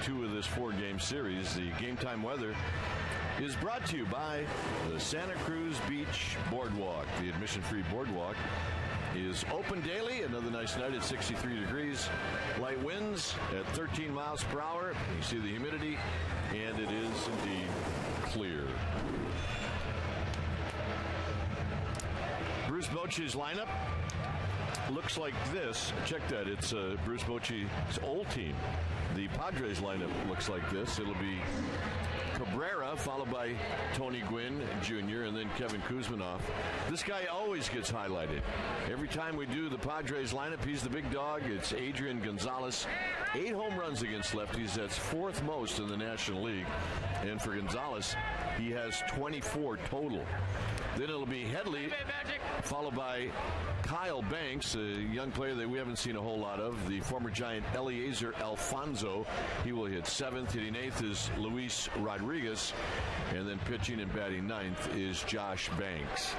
2 of this 4-game series. The Game Time weather is brought to you by the Santa Cruz Beach Boardwalk. The admission-free boardwalk is open daily. Another nice night at 63 degrees. Light winds at 13 miles per hour. You see the humidity, and it is indeed clear. Bruce Bochy's lineup looks like this. Check that. It's Bruce Bochy's old team. The Padres lineup looks like this. It'll be Cabrera, followed by Tony Gwynn Jr., and then Kevin Kuzminoff. This guy always gets highlighted. Every time we do the Padres lineup, he's the big dog. It's Adrian Gonzalez. 8 home runs against lefties. That's 4th most in the National League. And for Gonzalez, he has 24 total. Then it'll be Headley, followed by Kyle Banks, a young player that we haven't seen a whole lot of. The former Giant Eliezer Alfonso. He will hit 7th. Hitting 8th is Luis Rodriguez. And then pitching and batting 9th is Josh Banks.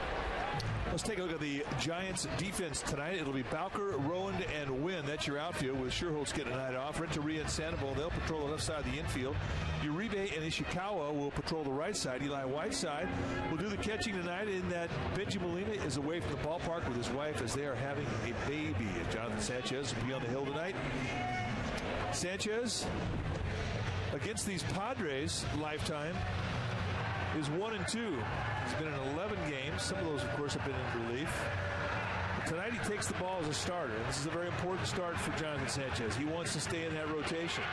Let's take a look at the Giants' defense tonight. It'll be Bowker, Rowand, and Wynn. That's your outfield, with Sherholtz getting a night off. Renteria and Sandoval, they'll patrol the left side of the infield. Uribe and Ishikawa will patrol the right side. Eli Whiteside will do the catching tonight, in that Benji Molina is away from the ballpark with his wife as they are having a baby. And Jonathan Sanchez will be on the hill tonight. Sanchez, against these Padres lifetime, is 1-2. He's been in 11 games. Some of those, of course, have been in relief. But tonight he takes the ball as a starter. And this is a very important start for Jonathan Sanchez. He wants to stay in that rotation.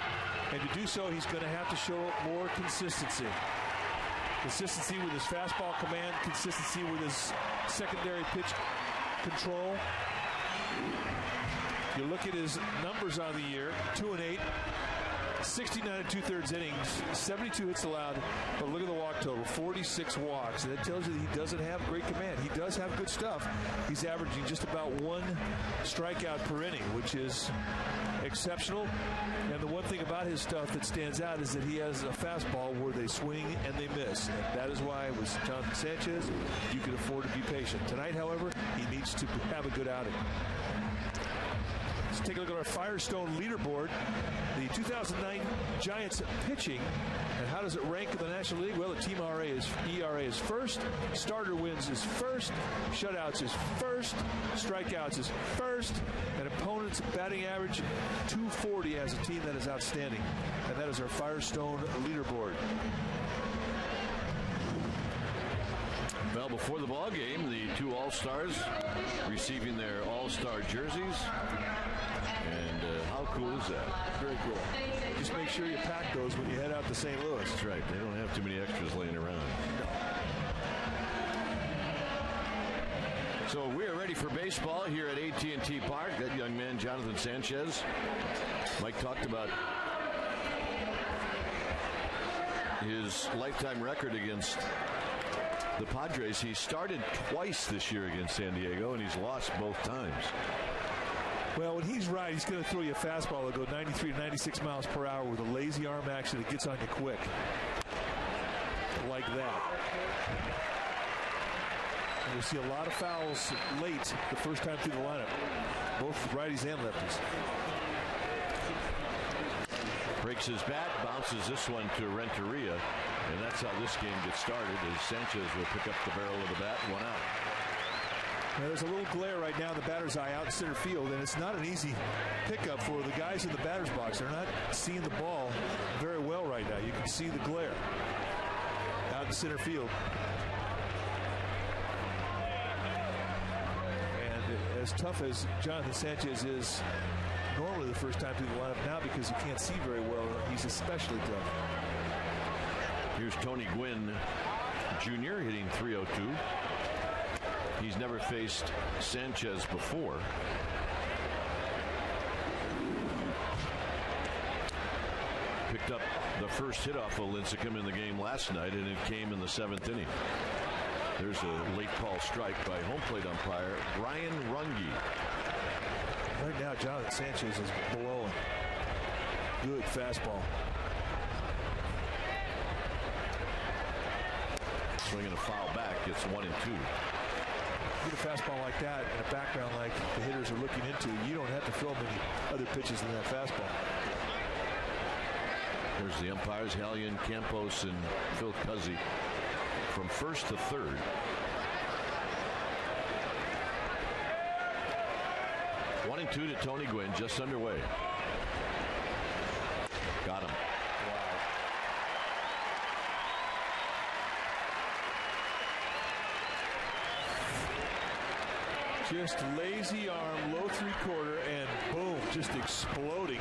And to do so, he's going to have to show more consistency. Consistency with his fastball command, consistency with his secondary pitch control. You look at his numbers on the year, 2-8. 69 2/3 innings, 72 hits allowed, but look at the walk total, 46 walks. And that tells you that he doesn't have great command. He does have good stuff. He's averaging just about 1 strikeout per inning, which is exceptional. And the one thing about his stuff that stands out is that he has a fastball where they swing and they miss. And that is why, with Jonathan Sanchez, you can afford to be patient. Tonight, however, he needs to have a good outing. Let's take a look at our Firestone leaderboard. The 2009 Giants pitching, and how does it rank in the National League? Well, the team ERA is first, starter wins is first, shutouts is first, strikeouts is first, and opponents batting average 240 as a team. That is outstanding. And that is our Firestone leaderboard. Well, before the ball game, the 2 All-Stars receiving their All-Star jerseys. And how cool is that? Very cool. Just make sure you pack those when you head out to St. Louis. That's right. They don't have too many extras laying around. No. So we are ready for baseball here at AT&T Park. That young man, Jonathan Sanchez. Mike talked about his lifetime record against the Padres. He started twice this year against San Diego, and he's lost both times. Well, when he's right, he's going to throw you a fastball that'll go 93 to 96 miles per hour with a lazy arm action that gets on you quick. Like that. And you'll see a lot of fouls late the first time through the lineup, both righties and lefties. Breaks his bat, bounces this one to Renteria, and that's how this game gets started, as Sanchez will pick up the barrel of the bat, 1 out. Now, there's a little glare right now in the batter's eye out in center field, and it's not an easy pickup for the guys in the batter's box. They're not seeing the ball very well right now. You can see the glare out in center field. And as tough as Jonathan Sanchez is normally the first time through the lineup, now because he can't see very well, he's especially tough. Here's Tony Gwynn Jr. hitting .302. He's never faced Sanchez before. Picked up the first hit off of Lincecum in the game last night, and it came in the 7th inning. There's a late call strike by home plate umpire Brian Runge. Right now, Jonathan Sanchez is blowing. Good fastball. Swinging a foul back, it's 1-2. Get a fastball like that in a background like the hitters are looking into, you don't have to throw many other pitches than that fastball. There's the umpires, Hallian, Campos, and Phil Cuzzy from first to third. One and two to Tony Gwynn, just underway. Got him. Just lazy arm, low three-quarter, and boom, just exploding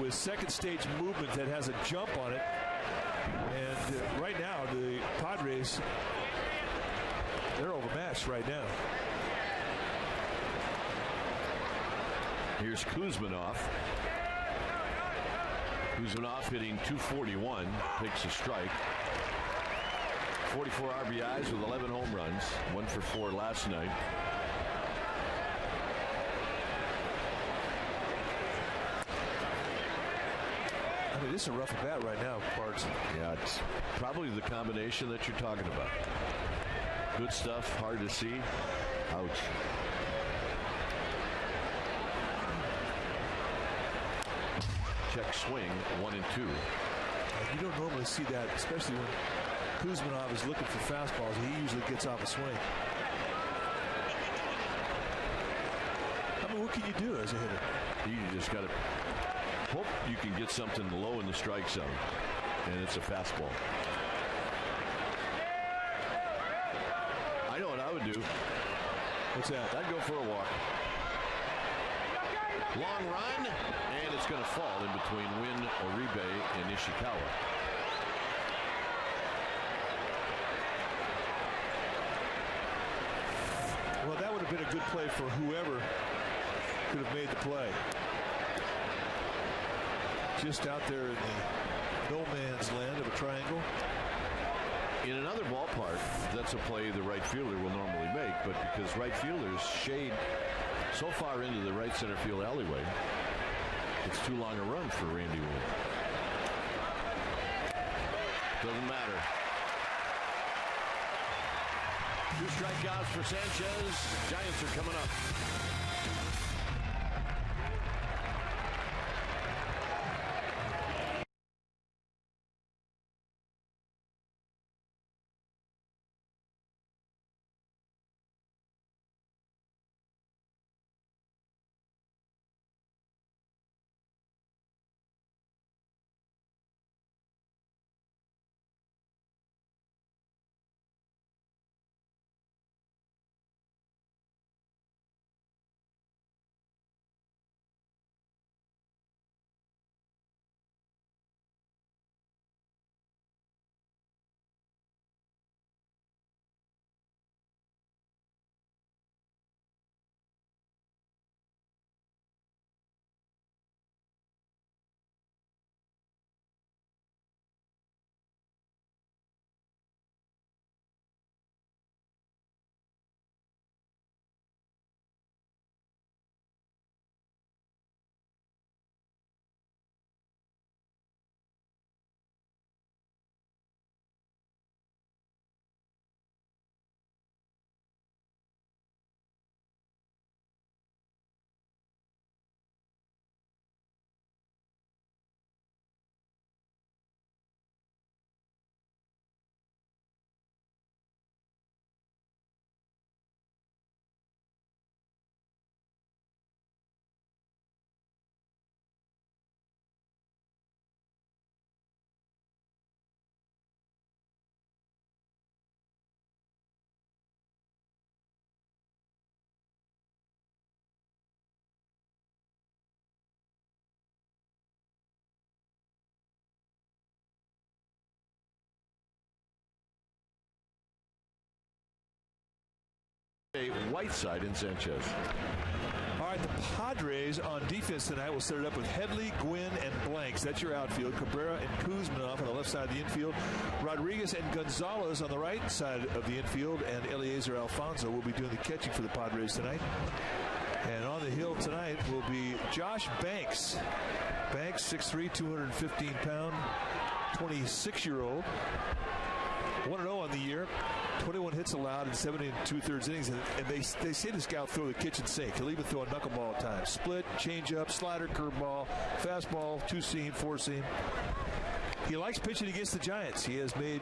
with second stage movement that has a jump on it. And right now, the Padres, they're overmatched right now. Here's Kuzmanov. Kuzmanov hitting .241, takes a strike. 44 RBIs with 11 home runs, 1 for 4 last night. I mean, this is a rough at bat right now, Parts. Yeah, it's probably the combination that you're talking about. Good stuff, hard to see. Ouch. Check swing, 1 and 2. You don't normally see that, especially when Kuzmanov is looking for fastballs. He usually gets off a swing. I mean, what can you do as a hitter? You just got to hope you can get something low in the strike zone, and it's a fastball. I know what I would do. What's that? I'd go for a walk. Long run, and it's going to fall in between Win, Oribe, and Ishikawa. Well, that would have been a good play for whoever could have made the play. Just out there in the no man's land of a triangle. In another ballpark, that's a play the right fielder will normally make, but because right fielders shade so far into the right center field alleyway, it's too long a run for Randy Wood. Doesn't matter. 2 strikeouts for Sanchez. Giants are coming up. Whiteside and Sanchez. All right, the Padres on defense tonight will set it up with Headley, Gwynn, and Blanks. That's your outfield. Cabrera and Kuzmanov on the left side of the infield. Rodriguez and Gonzalez on the right side of the infield. And Eliezer Alfonso will be doing the catching for the Padres tonight. And on the hill tonight will be Josh Banks. Banks, 6'3", 215-pound, 26-year-old. 1-0 on the year. 21 hits allowed in 7 2/3 innings, and they say this guy will throw the kitchen sink. He'll even throw a knuckleball at times. Split, changeup, slider, curveball, fastball, 2-seam, 4-seam. He likes pitching against the Giants. He has made,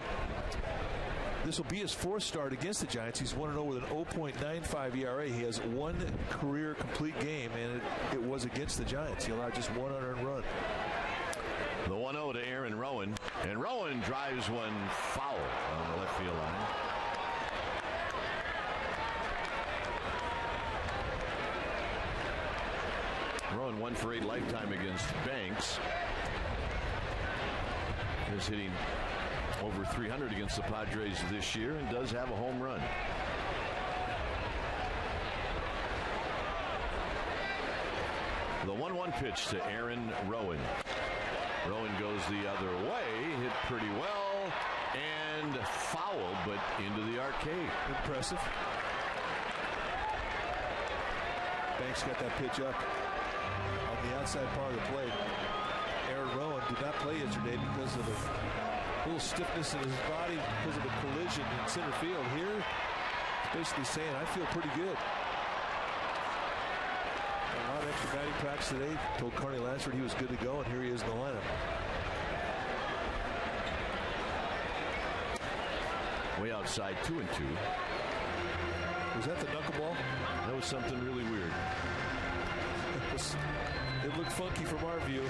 this will be his 4th start against the Giants. He's 1-0 with an 0.95 ERA. He has 1 career complete game, and it was against the Giants. He allowed just 1 unearned run. The 1-0 to Aaron Rowan, and Rowan drives one foul on the left field line. Rowan 1 for 8 lifetime against Banks. Is hitting over 300 against the Padres this year and does have a home run. The 1-1 pitch to Aaron Rowan. Rowan goes the other way, hit pretty well, and fouled, but into the arcade. Impressive. Banks got that pitch up on the outside part of the plate. Aaron Rowan did not play yesterday because of a little stiffness in his body because of a collision in center field. Here, he's basically saying, I feel pretty good. A lot of extra batting practice today. Told Carney Lansford he was good to go, and here he is in the lineup. Way outside, 2-2. Was that the knuckleball? That was something really weird. It looked funky from our view.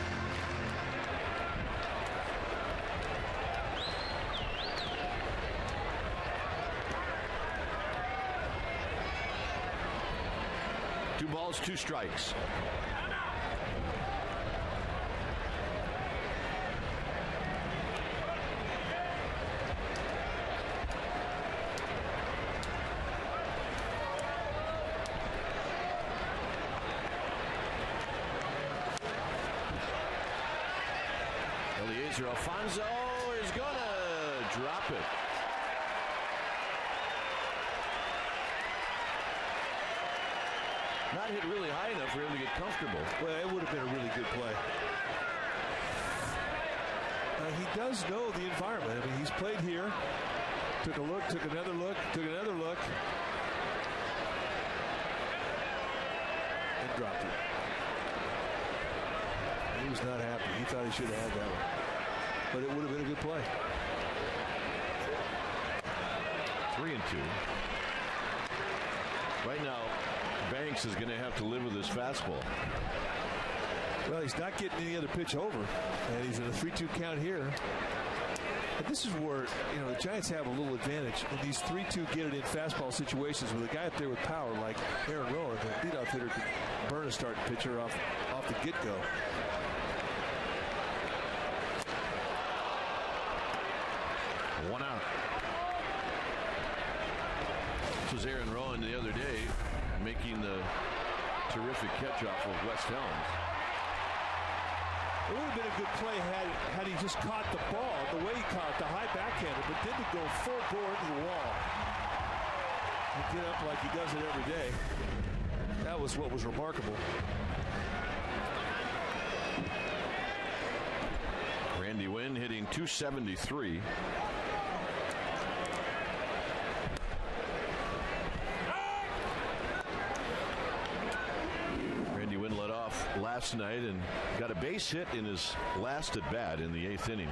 Two balls, 2 strikes. Alfonso is going to drop it. Not hit really high enough for him to get comfortable. Well, it would have been a really good play. He does know the environment. I mean, he's played here. Took a look, took another look, took another look. And dropped it. He was not happy. He thought he should have had that one. But it would have been a good play. 3-2. Right now, Banks is going to have to live with his fastball. Well, he's not getting any other pitch over, and he's in a 3-2 count here. But this is where, you know, the Giants have a little advantage in these 3-2 get it in fastball situations with a guy up there with power like Aaron Rowan. The leadoff hitter could burn a starting pitcher off the get-go. One out. This was Aaron Rowan the other day making the terrific catch off of West Helms. It would have been a good play had he just caught the ball the way he caught the high backhander, but then to go full bore into the wall and get up like he does it every day. That was what was remarkable. Randy Wynn hitting .273. Last night and got a base hit in his last at bat in the 8th inning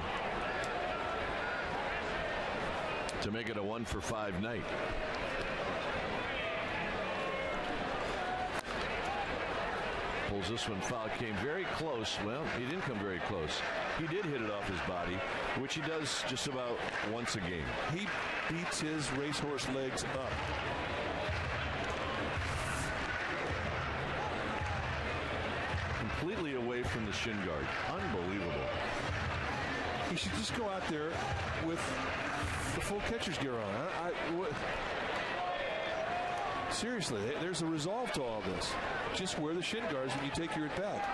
to make it a 1-for-5 night. Pulls this one foul. Came very close. Well, he didn't come very close. He did hit it off his body, which he does just about once a game. He beats his racehorse legs up. Completely away from the shin guard. Unbelievable. He should just go out there with the full catcher's gear on. Seriously, there's a resolve to all this. Just wear the shin guards when you take your at-bat.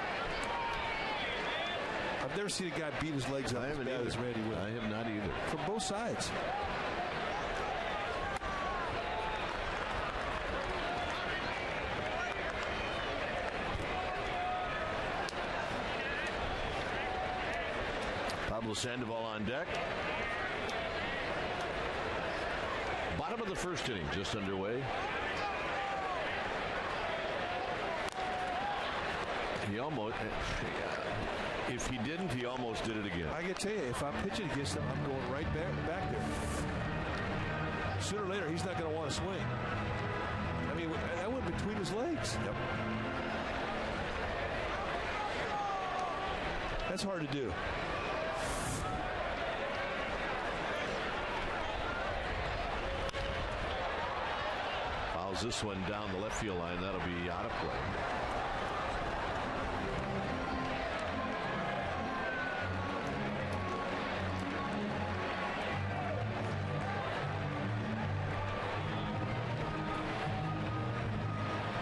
I've never seen a guy beat his legs up as bad as Randy Wynn. I have not either. From both sides. Sandoval on deck. Bottom of the first inning just underway. He almost. If he didn't, he almost did it again. I can tell you, if I'm pitching against him, I'm going right back there. Sooner or later, he's not going to want to swing. I mean, that went between his legs. Yep. That's hard to do. Fouls this one down the left field line. That'll be out of play.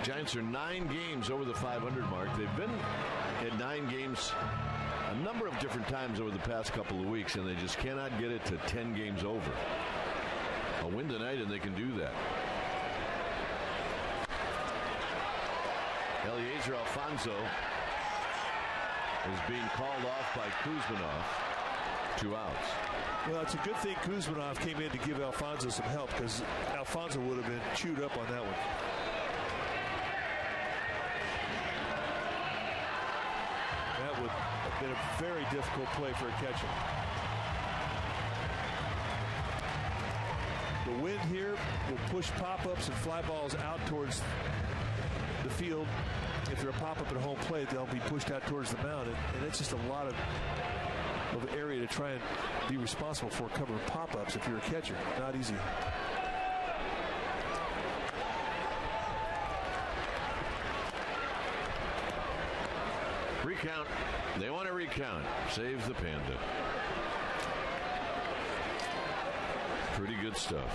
Giants are 9 games over the 500 mark. They've been at 9 games a number of different times over the past couple of weeks, and they just cannot get it to 10 games over. A win tonight, and they can do that. Eliezer Alfonso is being called off by Kuzminov. 2 outs. Well, it's a good thing Kuzminov came in to give Alfonso some help, because Alfonso would have been chewed up on that one. That would have been a very difficult play for a catcher. The wind here will push pop-ups and fly balls out towards the field. If they're a pop-up at home plate, they'll be pushed out towards the mound, and it's just a lot of area to try and be responsible for covering pop-ups if you're a catcher. Not easy. Recount. They want to recount. Saves the Panda. Pretty good stuff.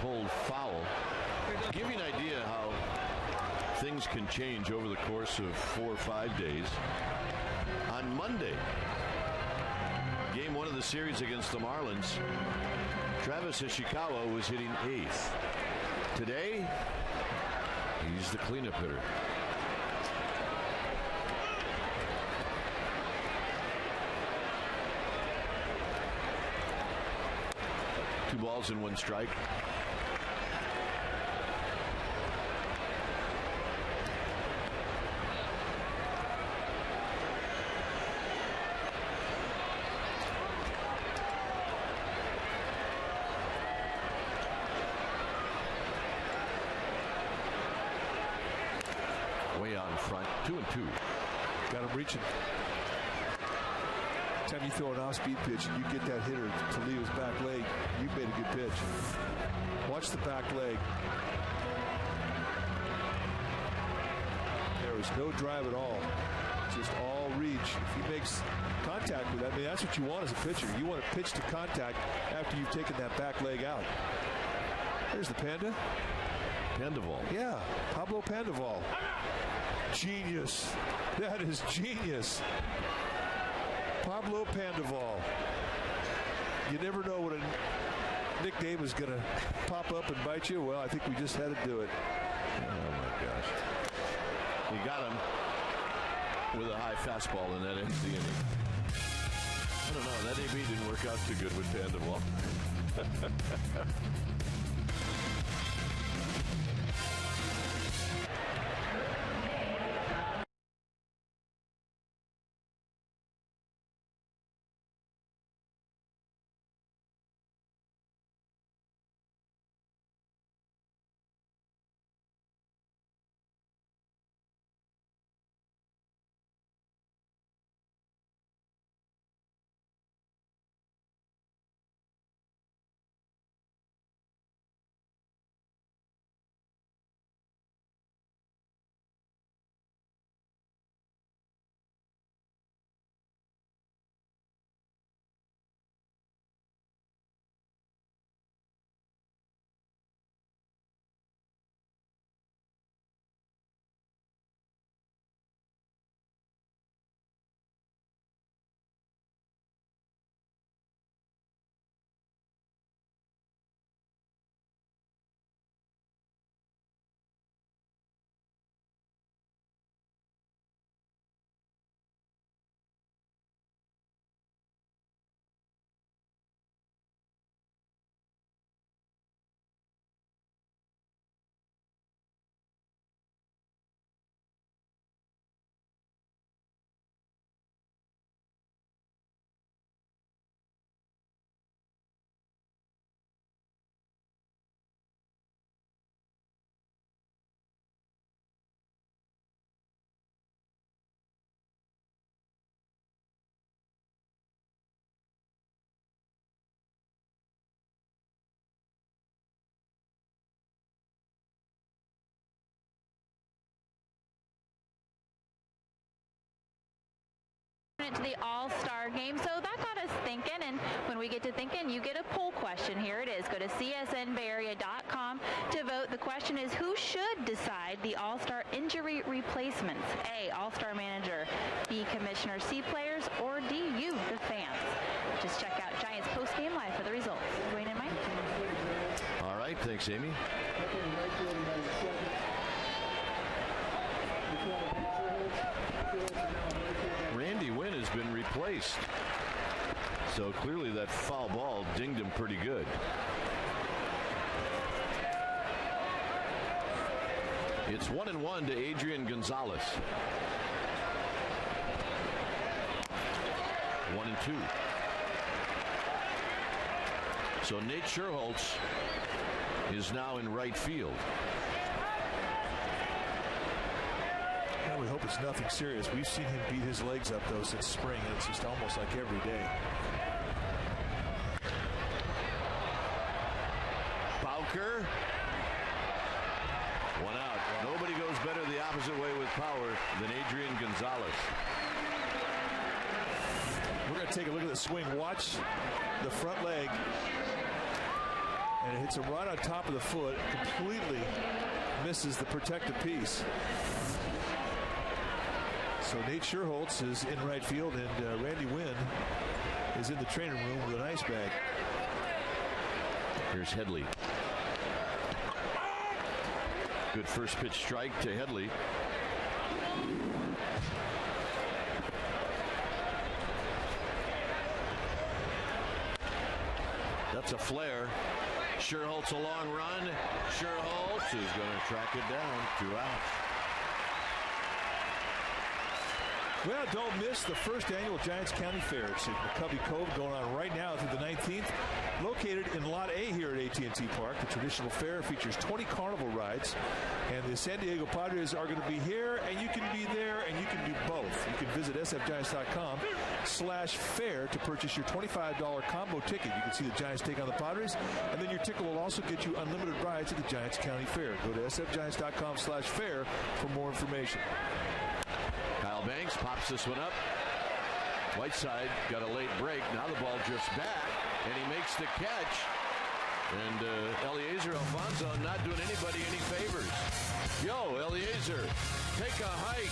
Pulled foul. Give you an idea how things can change over the course of 4 or 5 days. On Monday, game 1 of the series against the Marlins, Travis Ishikawa was hitting 8th. Today, he's the cleanup hitter. Two balls and 1 strike. Way out in front, 2-2. Got him reaching. Anytime you throw an off-speed pitch and you get that hitter to leave his back leg, you've made a good pitch. Watch the back leg. There was no drive at all. Just all reach. If he makes contact with that, I mean, that's what you want as a pitcher. You want to pitch to contact after you've taken that back leg out. There's the Panda. Pandaval. Yeah, Pablo Pandaval. Genius. That is genius. Pablo Pandaval. You never know when a nickname is going to pop up and bite you. Well, I think we just had to do it. Oh, my gosh. He got him with a high fastball, and that ends the inning. I don't know. That AB didn't work out too good with Pandaval. To the All-Star game. So that got us thinking, and when we get to thinking, you get a poll question. Here it is. Go to csnbayarea.com to vote. The question is, who should decide the All-Star injury replacements? A, All-Star manager, B, commissioner, C, players, or D, you, the fans? Just check out Giants post-game live for the results. Dwayne and Mike. All right. Thanks, Amy. Randy Wynn has been replaced. So clearly that foul ball dinged him pretty good. It's 1-1 to Adrian Gonzalez. 1-2. So Nate Scherholtz is now in right field. We hope it's nothing serious. We've seen him beat his legs up, though, since spring. It's just almost like every day. Bowker. One out. Nobody goes better the opposite way with power than Adrian Gonzalez. We're going to take a look at the swing. Watch the front leg. And it hits him right on top of the foot. Completely misses the protective piece. So Nate Scherholtz is in right field, and Randy Wynn is in the training room with an ice bag. Here's Headley. Good first pitch strike to Headley. That's a flare. Scherholtz a long run. Scherholtz is going to track it down. 2 outs. Well, don't miss the first annual Giants County Fair. It's at McCovey Cove, going on right now through the 19th. Located in Lot A here at AT&T Park, the traditional fair features 20 carnival rides, and the San Diego Padres are going to be here, and you can be there, and you can do both. You can visit sfgiants.com/fair to purchase your $25 combo ticket. You can see the Giants take on the Padres, and then your ticket will also get you unlimited rides at the Giants County Fair. Go to sfgiants.com/fair for more information. Kyle Banks pops this one up. Whiteside got a late break. Now the ball drifts back, and he makes the catch. And Eliezer Alfonso not doing anybody any favors. Yo, Eliezer, take a hike.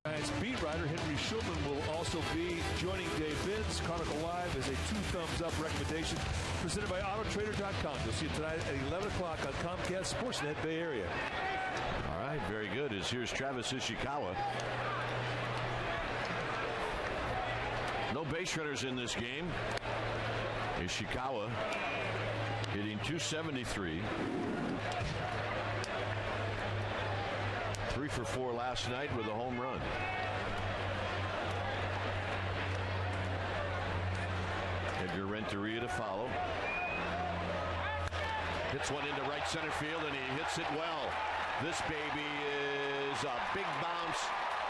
Giants beat writer Henry Schulman will also be joining Dave Binns. Chronicle Live is a 2 thumbs up recommendation presented by AutoTrader.com. You'll see it tonight at 11 o'clock on Comcast Sportsnet Bay Area. All right, very good. Here's Travis Ishikawa. No base runners in this game. Ishikawa hitting .273. 3 for 4 last night with a home run. Edgar Renteria to follow. Hits one into right center field, and he hits it well. This baby is a big bounce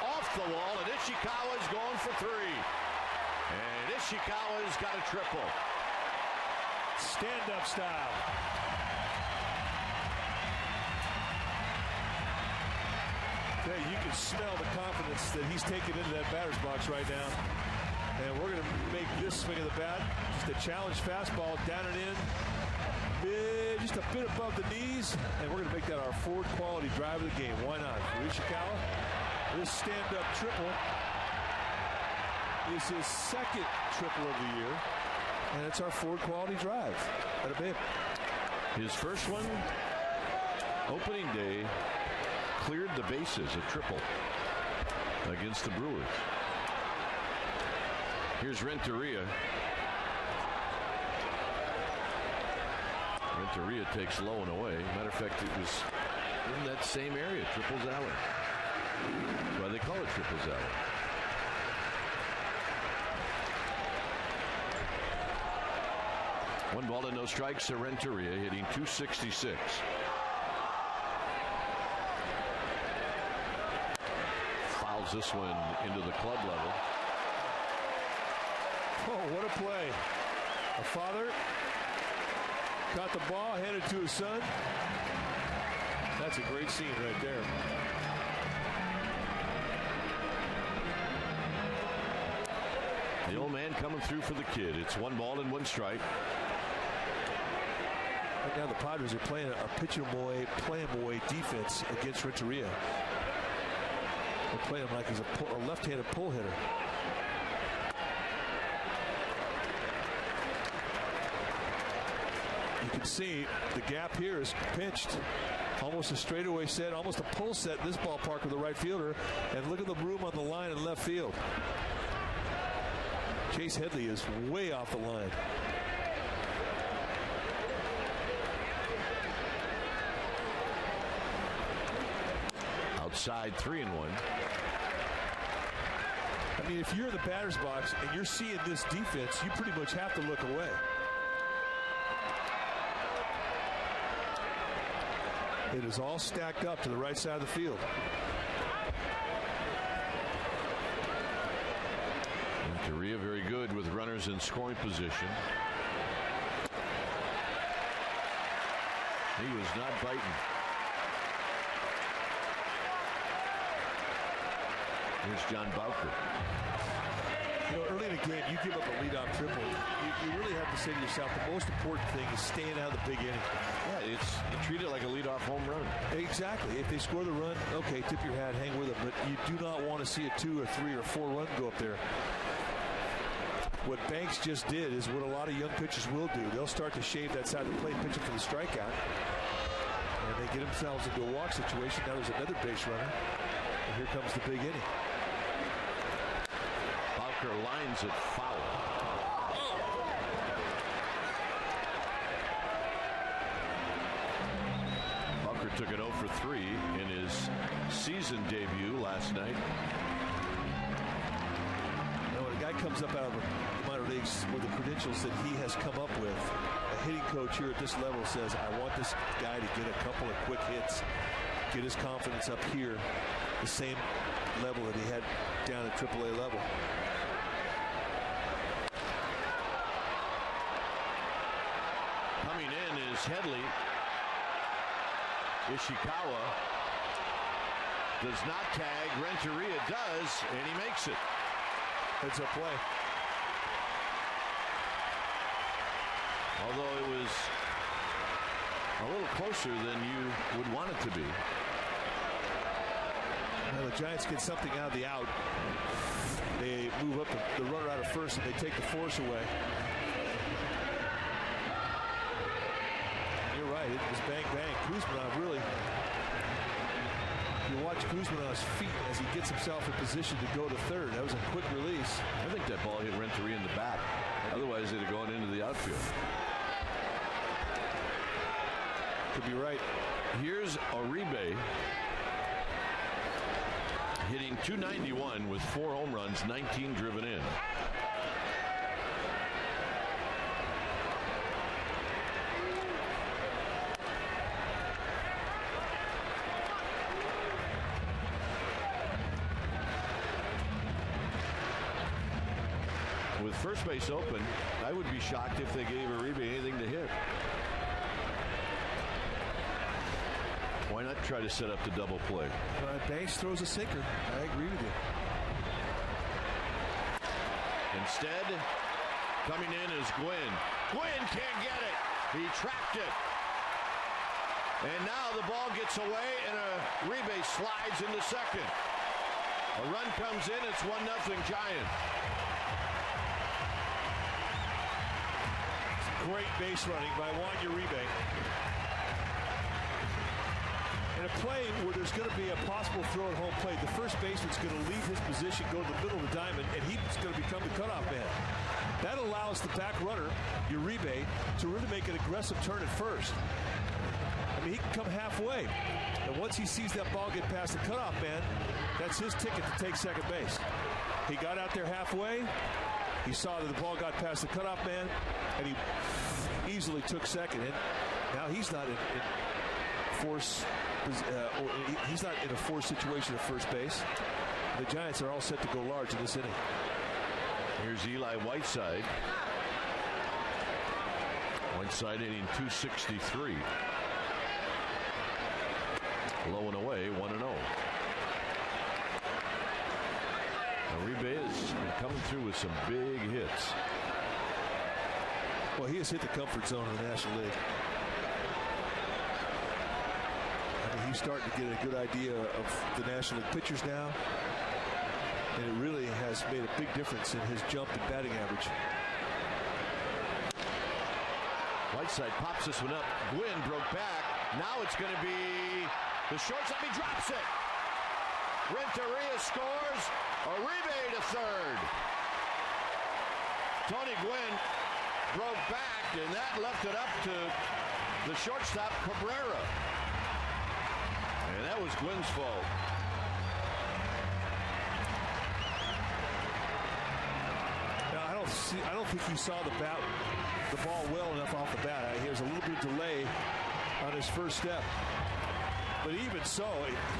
off the wall, and Ishikawa's going for 3. And Ishikawa's got a triple. Stand-up style. Yeah, you can smell the confidence that he's taking into that batter's box right now. And we're going to make this swing of the bat just a challenge fastball down and in. Just a bit above the knees. And we're going to make that our forward quality drive of the game. Why not? For Ishikawa, this stand-up triple is his second triple of the year. And it's our forward quality drive. At a bit. His first one, opening day, cleared the bases, a triple against the Brewers. Here's Renteria. Renteria takes low and away. Matter of fact, it was in that same area, Triples Alley. That's why they call it Triples Alley. One ball and no strikes to Renteria, hitting .266. Fouls this one into the club level. Oh, what a play. A father caught the ball, handed it to his son. That's a great scene right there. The old man coming through for the kid. It's 1 ball and 1 strike. Right now the Padres are playing a pitch him away, play him away defense against Renteria. They're playing him like he's a left-handed pull hitter. You can see the gap here is pinched. Almost a straightaway set, almost a pull set in this ballpark with the right fielder. And look at the room on the line in left field. Chase Headley is way off the line. Outside 3-1. I mean, if you're in the batter's box and you're seeing this defense, you pretty much have to look away. It is all stacked up to the right side of the field. Renteria very good with runners in scoring position. He was not biting. Here's John Bowker. You know, early in the game, you give up a leadoff triple. You really have to say to yourself, the most important thing is staying out of the big inning. Yeah, you treat it like a leadoff home run. Exactly. If they score the run, okay, tip your hat, hang with them. But you do not want to see a 2 or 3 or 4 run go up there. What Banks just did is what a lot of young pitchers will do. They'll start to shave that side of the plate, pitching for the strikeout. And they get themselves into a walk situation. Now there's another base runner. And here comes the big inning. Bowker lines it foul. Bowker took it 0 for 3 in his season debut last night. You know, when a guy comes up out of the minor leagues with the credentials that he has come up with, a hitting coach here at this level says, I want this guy to get a couple of quick hits, get his confidence up here, the same level that he had down at AAA level. Coming in is Headley. Ishikawa does not tag. Renteria does, and he makes it. It's a play. Although it was a little closer than you would want it to be. Now the Giants get something out of the out. They move up the runner out of first, and they take the force away. You're right. It was bang, bang. Kuzma really. You watch Guzman on his feet as he gets himself in position to go to third. That was a quick release. I think that ball hit Renteria in the back. Otherwise, it'd have gone into the outfield. Could be right. Here's Uribe hitting .291 with 4 home runs, 19 driven in. With first base open, I would be shocked if they gave Uribe anything to hit. Why not try to set up the double play? Banks throws a sinker. I agree with you. Instead, coming in is Gwynn. Gwynn can't get it. He trapped it. And now the ball gets away and Uribe slides into second. A run comes in. It's 1-0 Giants. Great base running by Juan Uribe. In a play where there's going to be a possible throw at home plate, the first baseman's going to leave his position, go to the middle of the diamond, and he's going to become the cutoff man. That allows the back runner, Uribe, to really make an aggressive turn at first. I mean, he can come halfway. And once he sees that ball get past the cutoff man, that's his ticket to take second base. He got out there halfway. He saw that the ball got past the cutoff man, and he easily took second. And now he's not in force. He's not in a forced situation at first base. The Giants are all set to go large in this inning. Here's Eli Whiteside. Whiteside hitting .263. Low and away, 1-0. Uribe is coming through with some big hits. Well, he has hit the comfort zone of the National League. He's starting to get a good idea of the National League pitchers now, and it really has made a big difference in his jump and batting average. Whiteside pops this one up. Gwynn broke back. Now it's going to be the shortstop. He drops it. Renteria scores. Uribe to third. Tony Gwynn broke back, and that left it up to the shortstop, Cabrera. And that was Gwynn's fault. Now, I don't think he saw the ball well enough off the bat. There's a little bit of delay on his first step. But even so,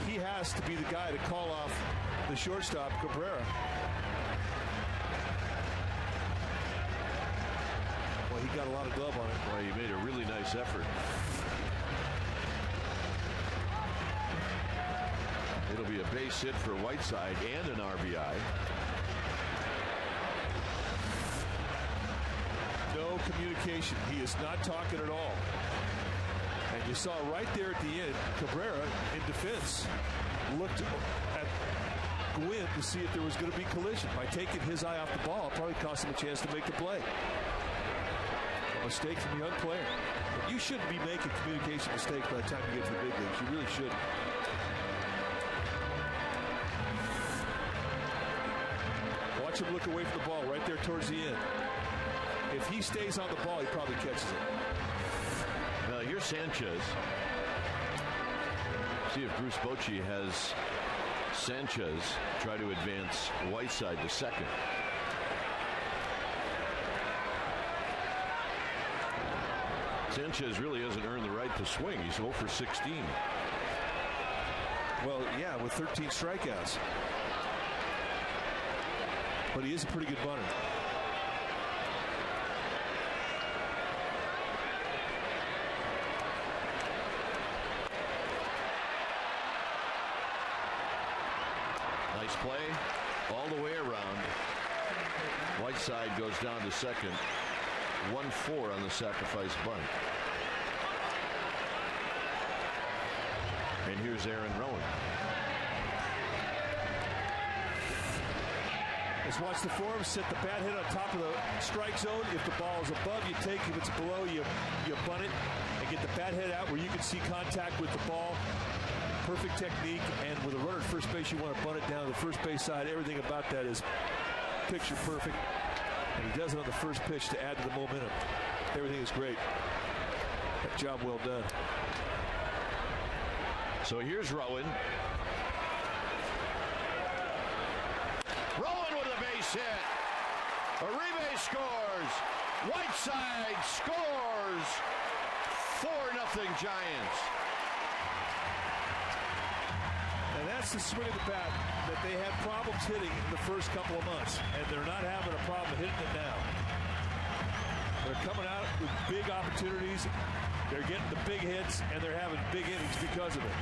he has to be the guy to call off the shortstop, Cabrera. Well, he got a lot of glove on it. Well, he made a really nice effort. It'll be a base hit for Whiteside and an RBI. No communication. He is not talking at all. And you saw right there at the end, Cabrera in defense looked at Gwynn to see if there was going to be collision. By taking his eye off the ball, it probably cost him a chance to make the play. A mistake from a young player. But you shouldn't be making communication mistakes by the time you get to the big leagues. You really shouldn't. Watch him look away from the ball right there towards the end. If he stays on the ball, he probably catches it. Now here's Sanchez. See if Bruce Bochy has Sanchez try to advance Whiteside to second. Sanchez really hasn't earned the right to swing. He's 0 for 16. Well, yeah, with 13 strikeouts. But he is a pretty good bunter. Nice play all the way around. Whiteside goes down to second. 1-4 on the sacrifice bunt. And here's Aaron Rowan. Let's watch the form. Set the bat hit on top of the strike zone. If the ball is above, you take. If it's below, you bunt it and get the bat head out where you can see contact with the ball. perfect technique, and with a runner at first base, you want to bunt it down to the first base side. Everything about that is picture perfect, and he does it on the first pitch to add to the momentum. Everything is great. That job well done. So here's Rowan. Rowan with a base hit. Uribe scores. Whiteside scores. 4-0 Giants. And that's the swing of the bat that they had problems hitting in the first couple of months, and they're not having a problem hitting it now. They're coming out with big opportunities. They're getting the big hits, and they're having big innings because of it.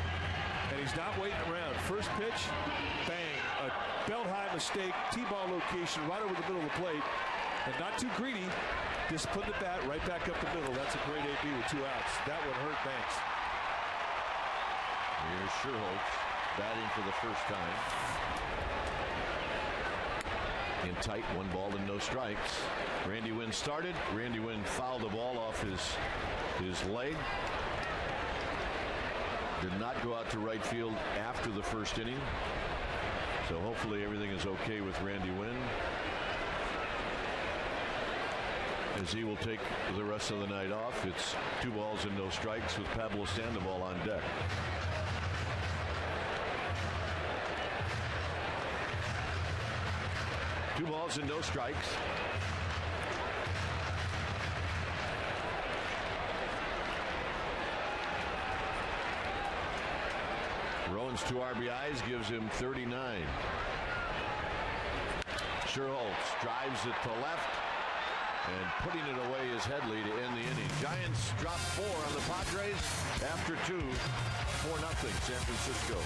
And he's not waiting around. First pitch, bang, a belt-high mistake, T-ball location right over the middle of the plate, and not too greedy. Just put the bat right back up the middle. That's a great AB with 2 outs. That one hurt Banks. Here's Sherholtz batting for the first time. In tight, 1 ball and no strikes. Randy Wynn started. Randy Wynn fouled the ball off his leg. Did not go out to right field after the first inning. So hopefully everything is okay with Randy Wynn, as he will take the rest of the night off. It's 2 balls and no strikes with Pablo Sandoval on deck. Two balls and no strikes. Rowan's 2 RBIs gives him 39. Sherholtz drives it to left, and putting it away is Headley to end the inning. Giants drop 4 on the Padres after 2. 4-0 San Francisco.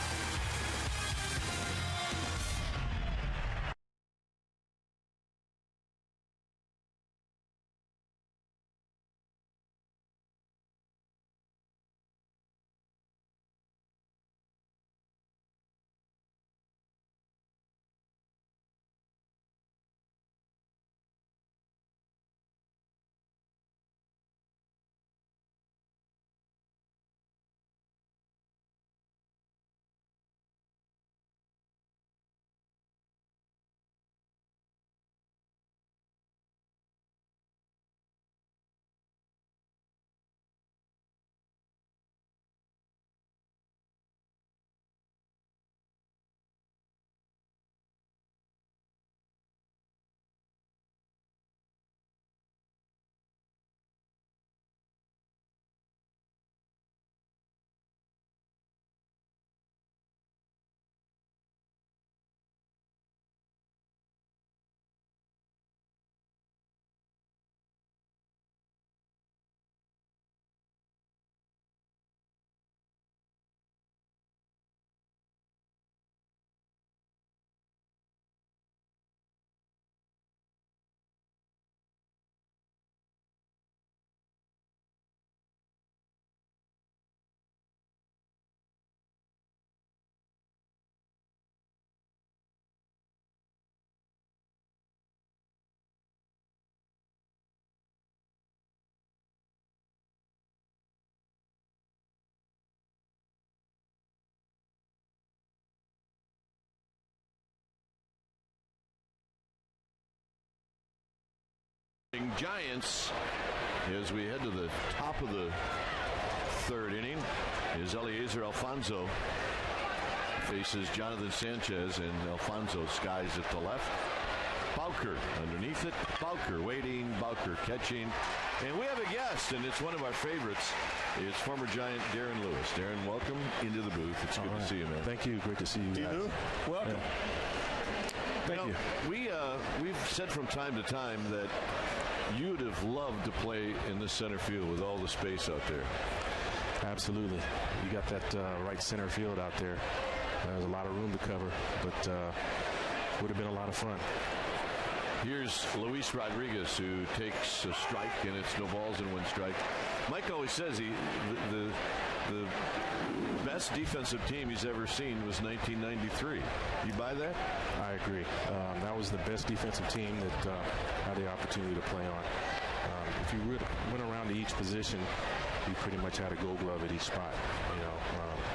Giants, as we head to the top of the 3rd inning, is Eliezer Alfonso faces Jonathan Sanchez, and Alfonso skies at the left. Bowker underneath it. Bowker waiting. Bowker catching. And we have a guest, and it's one of our favorites. It's former Giant Darren Lewis. Darren, welcome into the booth. It's good to see you, man. Thank you. Great to see you guys. Welcome. Yeah. Thank you. We've said from time to time that you'd have loved to play in the center field with all the space out there. Absolutely. You got that right center field out there. There's a lot of room to cover, but would have been a lot of fun. Here's Luis Rodriguez, who takes a strike, and it's no balls and 1 strike. Mike always says the best defensive team he's ever seen was 1993. You buy that? I agree. That was the best defensive team that I had the opportunity to play on. If you went around to each position, he pretty much had a gold glove at each spot.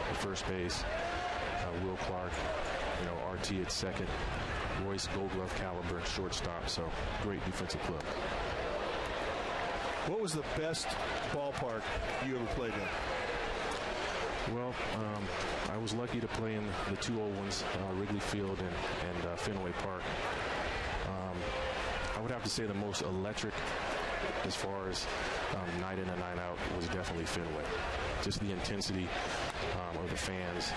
At first base, Will Clark, RT at second, Royce gold glove caliber at shortstop. So great defensive club. What was the best ballpark you ever played in? Well, I was lucky to play in the two old ones, Wrigley Field and Fenway Park. I would have to say the most electric as far as night in and night out was definitely Fenway. Just the intensity of the fans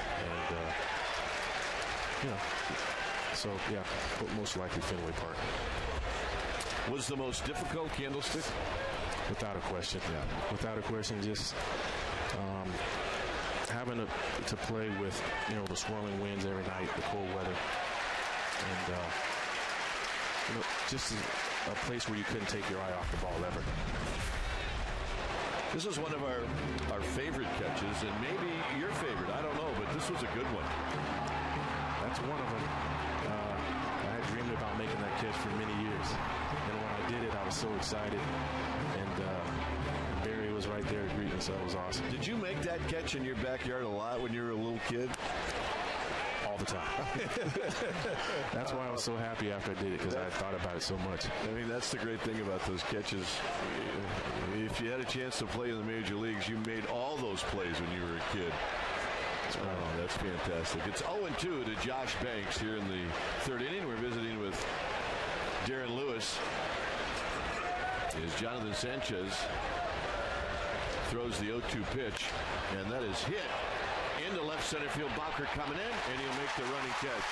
but most likely Fenway Park. Was the most difficult Candlestick? Without a question. Yeah. Without a question, just having to play with, the swirling winds every night, the cold weather, and, just a place where you couldn't take your eye off the ball ever. This is one of our favorite catches, and maybe your favorite. I don't know, but this was a good one. That's one of them. I had dreamed about making that catch for many years. And when I did it, I was so excited. And Barry was right there to greet me, so it was awesome. Did you make that catch in your backyard a lot when you were a little kid? All the time. That's why I was so happy after I did it, because I had thought about it so much. I mean, that's the great thing about those catches. If you had a chance to play in the major leagues, you made all those plays when you were a kid. Oh, that's fantastic. It's 0-2 to Josh Banks here in the third inning. We're visiting with Darren Lewis as Jonathan Sanchez throws the 0-2 pitch, and that is hit into left center field. Bowker coming in, and he'll make the running catch.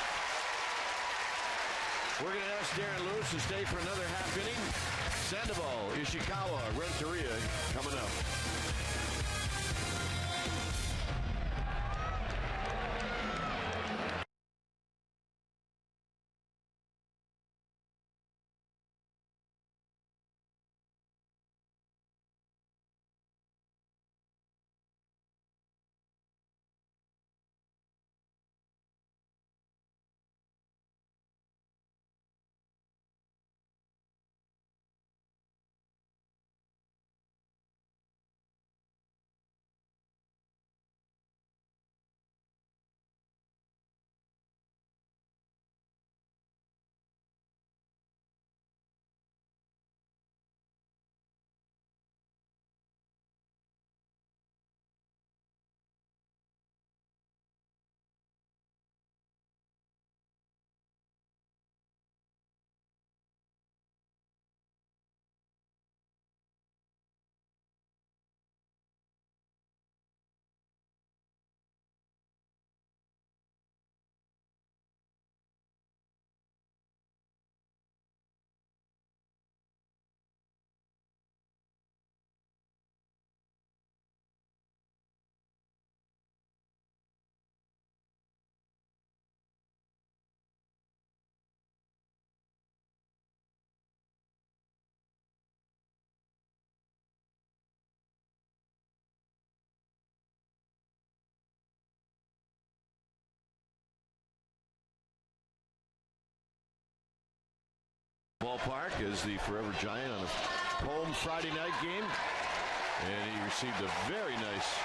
We're going to ask Darren Lewis to stay for another half inning. Sandoval, Ishikawa, Renteria coming up. Ballpark is the Forever Giant on a home Friday night game, and he received a very nice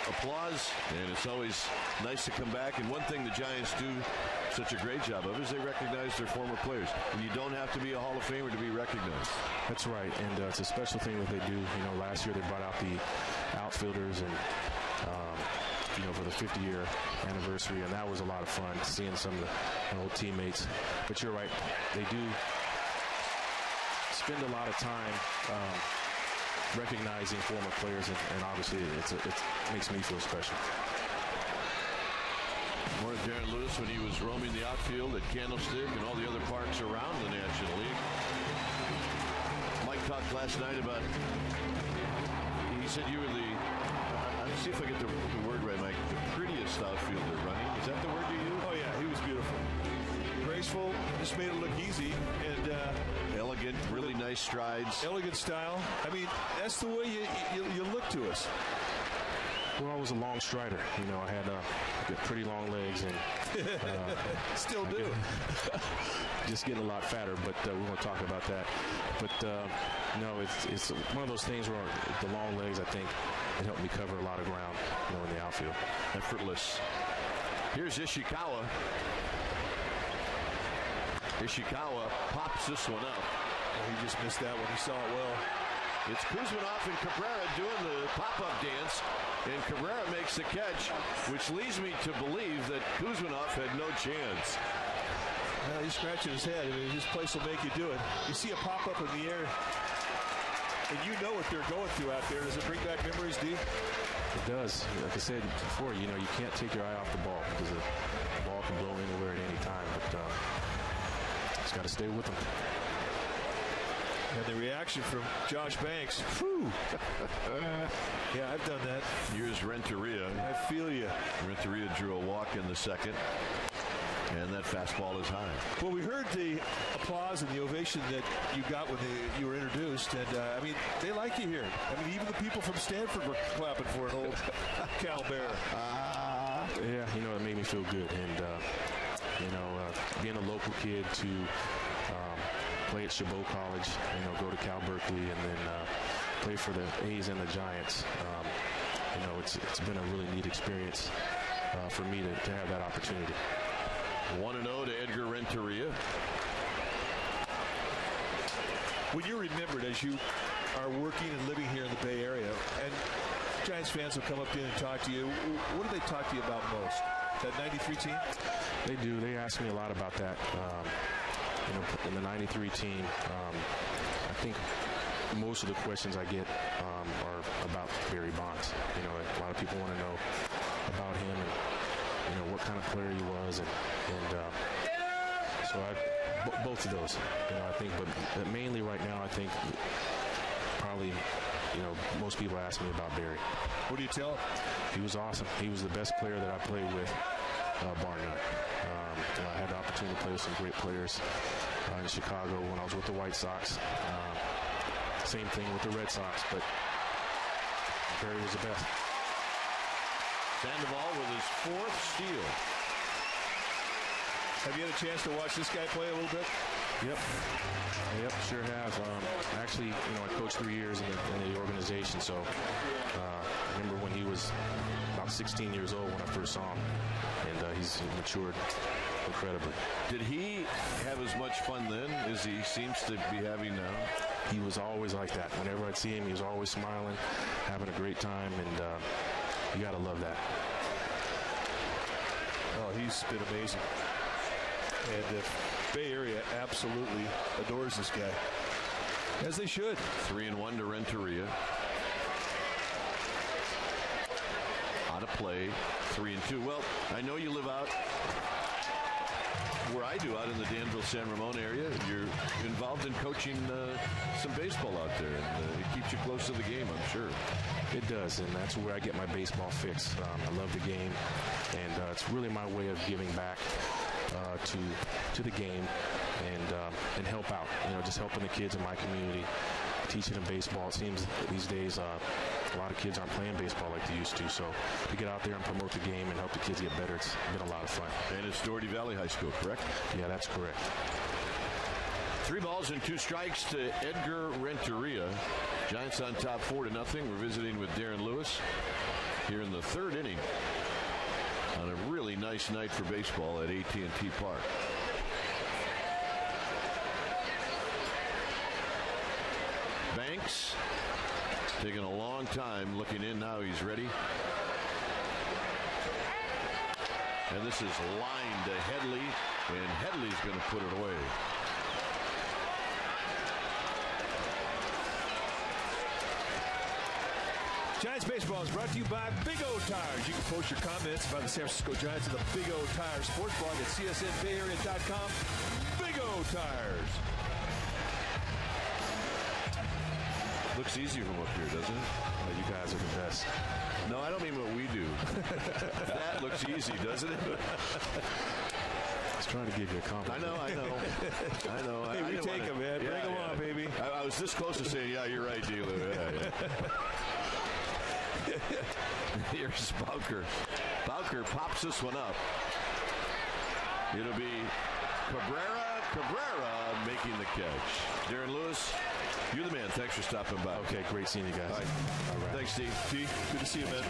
applause, and it's always nice to come back. And one thing the Giants do such a great job of is they recognize their former players. You don't have to be a Hall of Famer to be recognized. That's right, and it's a special thing that they do. Last year they brought out the outfielders and for the 50-year anniversary, and that was a lot of fun, seeing some of the old teammates. But you're right, they do spend a lot of time recognizing former players, and obviously it makes me feel special. More Darren Lewis when he was roaming the outfield at Candlestick and all the other parks around the National League. Mike talked last night about, he said you were let's see if I get the word right, Mike, the prettiest outfielder running. Is that the word you use? Oh, yeah, he was beautiful. Graceful, just made it look easy, and elegant, really nice strides. Elegant style. I mean, that's the way you look to us. Well, I was a long strider. You know, I had pretty long legs and still do. Just getting a lot fatter, but we won't talk about that. But no, it's one of those things where the long legs, I think, it helped me cover a lot of ground, you know, in the outfield. Effortless. Here's Ishikawa. Ishikawa pops this one up. Oh, he just missed that one. He saw it well. It's Kuzminov and Cabrera doing the pop-up dance, and Cabrera makes the catch, which leads me to believe that Kuzminov had no chance. Well, he's scratching his head. I mean, his place will make you do it. You see a pop-up in the air, and you know what they're going through out there. Does it bring back memories, D? It does. Like I said before, you know, you can't take your eye off the ball because the ball can blow anywhere at any time, but just got to stay with them. And the reaction from Josh Banks. Whew. Yeah, I've done that. Here's Renteria. I feel you. Renteria drew a walk in the second, and that fastball is high. Well, we heard the applause and the ovation that you got when you were introduced, and I mean, they like you here. I mean, even the people from Stanford were clapping for an old Cal Bear. Yeah, you know, it made me feel good, and you know, being a local kid to play at Chabot College, you know, go to Cal Berkeley, and then play for the A's and the Giants. You know, it's been a really neat experience for me to have that opportunity. 1-0 to Edgar Renteria. When you're remembered as you are working and living here in the Bay Area, and Giants fans will come up to you and talk to you, what do they talk to you about most? That 93 team? They do. They ask me a lot about that. You know, in the 93 team, I think most of the questions I get are about Barry Bonds. You know, a lot of people want to know about him and, you know, what kind of player he was. And so both of those, you know, I think, but mainly right now, I think probably, you know, most people ask me about Barry. What do you tell him? He was awesome. He was the best player that I played with, bar none. I had the opportunity to play with some great players in Chicago when I was with the White Sox. Same thing with the Red Sox, but Barry was the best. Sandoval with his 4th steal. Have you had a chance to watch this guy play a little bit? Yep, sure have. Actually, you know, I coached 3 years in the organization, so I remember when he was about 16 years old when I first saw him, and he's matured incredibly. Did he have as much fun then as he seems to be having now? He was always like that. Whenever I'd see him, he was always smiling, having a great time, and you got to love that. Oh, he's been amazing. And the Bay Area absolutely adores this guy, as they should. 3-1 to Renteria. Out of play, 3-2. Well, I know you live out where I do, out in the Danville-San Ramon area. You're involved in coaching some baseball out there, and it keeps you close to the game, I'm sure. It does, and that's where I get my baseball fix. I love the game, and it's really my way of giving back to the game and help out. You know, just helping the kids in my community, teaching them baseball. It seems these days a lot of kids aren't playing baseball like they used to. So to get out there and promote the game and help the kids get better, it's been a lot of fun. And it's Doherty Valley High School, correct? Yeah, that's correct. 3 balls and 2 strikes to Edgar Renteria. Giants on top 4-0. We're visiting with Darren Lewis here in the 3rd inning on a really nice night for baseball at AT&T Park. Banks taking a long time looking in. Now he's ready. And this is lined to Headley, and Headley's going to put it away. Giants Baseball is brought to you by Big O Tires. You can post your comments about the San Francisco Giants in the Big O Tires sports blog at csnbayarea.com. Big O Tires. Looks easy from up here, doesn't it? Oh, you guys are the best. No, I don't mean what we do. That looks easy, doesn't it? I was trying to give you a compliment. I know. Hey, we take them, man. Bring them on, baby. I was this close to saying, yeah, you're right, dealer. Yeah. Here's Bowker. Bowker pops this one up. It'll be Cabrera making the catch. Darren Lewis, you're the man. Thanks for stopping by. Okay, great seeing you guys. All right. Thanks, Steve. T, good to see you, man.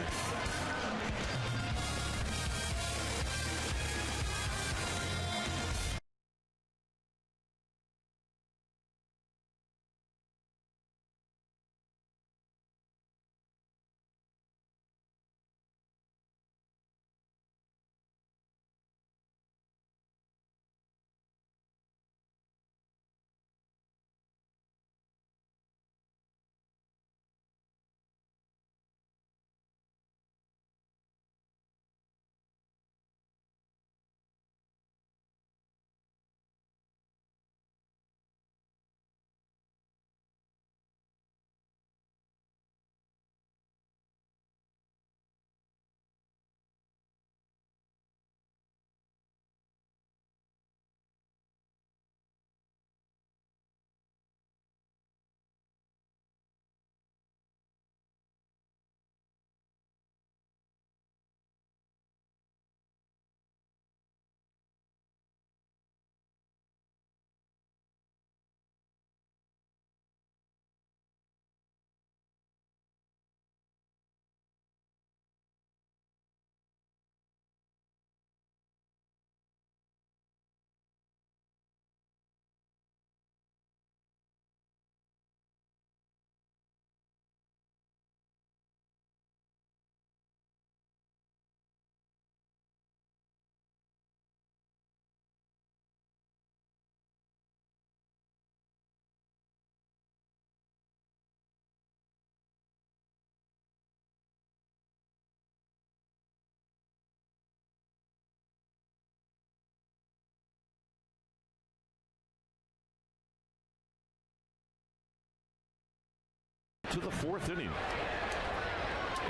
To the fourth inning.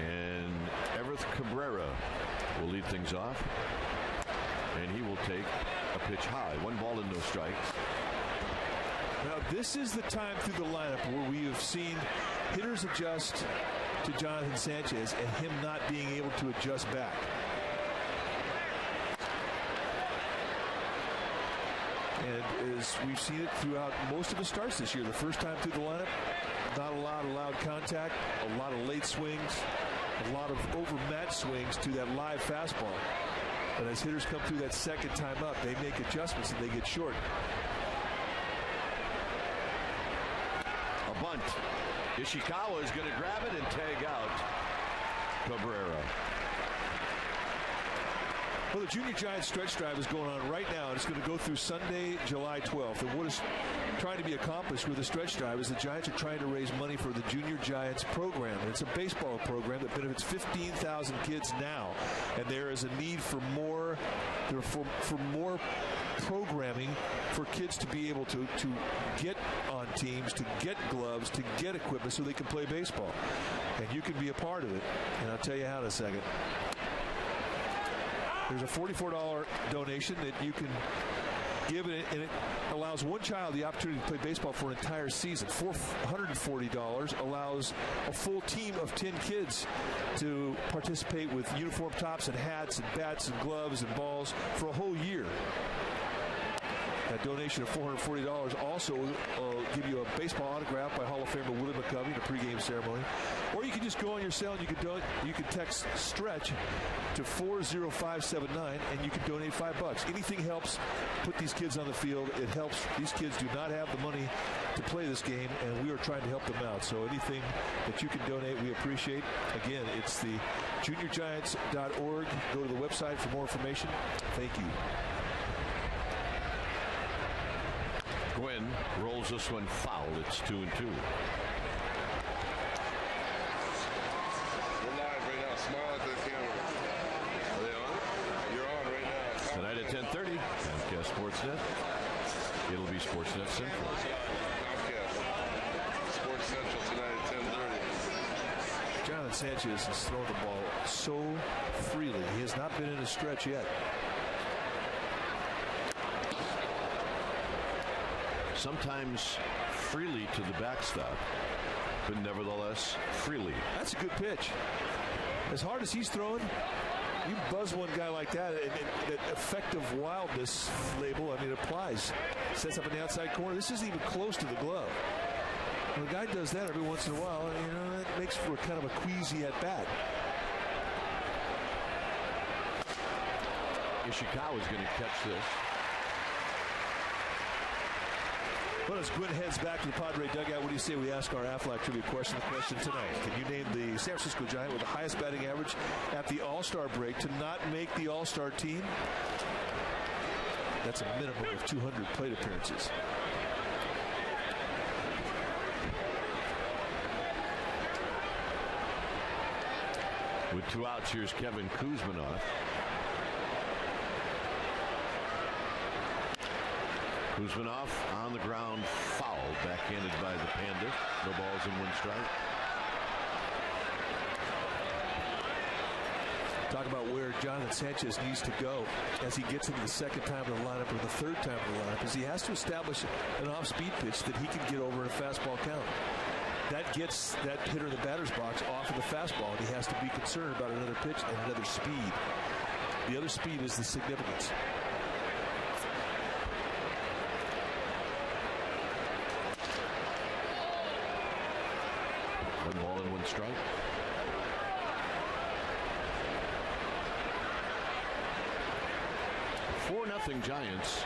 And Everett Cabrera will lead things off. And he will take a pitch high. 1 ball and no strikes. Now, this is the time through the lineup where we have seen hitters adjust to Jonathan Sanchez and him not being able to adjust back. And as we've seen it throughout most of the starts this year, the first time through the lineup, not a lot of loud contact, a lot of late swings, a lot of overmatched swings to that live fastball. And as hitters come through that second time up, they make adjustments and they get short. A bunt. Ishikawa is going to grab it and tag out Cabrera. Well, the Junior Giants stretch drive is going on right now, and it's going to go through Sunday, July 12th. And what is trying to be accomplished with the stretch drive is the Giants are trying to raise money for the Junior Giants program. And it's a baseball program that benefits 15,000 kids now, and there is a need for more programming for kids to be able to get on teams, to get gloves, to get equipment so they can play baseball. And you can be a part of it, and I'll tell you how in a second. There's a $44 donation that you can give, and it allows one child the opportunity to play baseball for an entire season. $440 allows a full team of 10 kids to participate with uniform tops and hats and bats and gloves and balls for a whole year. That donation of $440 also will give you a baseball autograph by Hall of Famer Willie McCovey in a pregame ceremony. Or you can just go on your cell and you can text STRETCH to 40579 and you can donate $5. Anything helps put these kids on the field. It helps. These kids do not have the money to play this game, and we are trying to help them out. So anything that you can donate, we appreciate. Again, it's the juniorgiants.org. Go to the website for more information. Thank you. Gwynn rolls this one foul. It's 2-2. We're live right now. Smile at the camera. Are they on? You're on right now. Tonight at 10:30, Comcast Sportsnet. It'll be Sportsnet Central. Comcast. Sports Central tonight at 10:30. Jonathan Sanchez has thrown the ball so freely. He has not been in a stretch yet. Sometimes freely to the backstop. but nevertheless freely. That's a good pitch. As hard as he's throwing, you buzz one guy like that, and that effective wildness label, I mean, applies. Sets up in the outside corner. This isn't even close to the glove. When a guy does that every once in a while, that makes for kind of a queasy at bat. Ishikawa's going to catch this. Well, as Gwynn heads back to the Padre dugout, what do you say we ask our Aflac trivia question? The question tonight: can you name the San Francisco Giant with the highest batting average at the All-Star break to not make the All-Star team? That's a minimum of 200 plate appearances. With 2 outs, here's Kevin Kuzminoff. Kuzminoff on the ground, foul, backhanded by the Panda. No balls and 1 strike. Talk about where Jonathan Sanchez needs to go as he gets into the second time in the lineup or the third time in the lineup, is he has to establish an off-speed pitch that he can get over in a fastball count. That gets that hitter in the batter's box off of the fastball, and he has to be concerned about another pitch and another speed. The other speed is the significance. 1 ball and 1 strike. Four nothing Giants.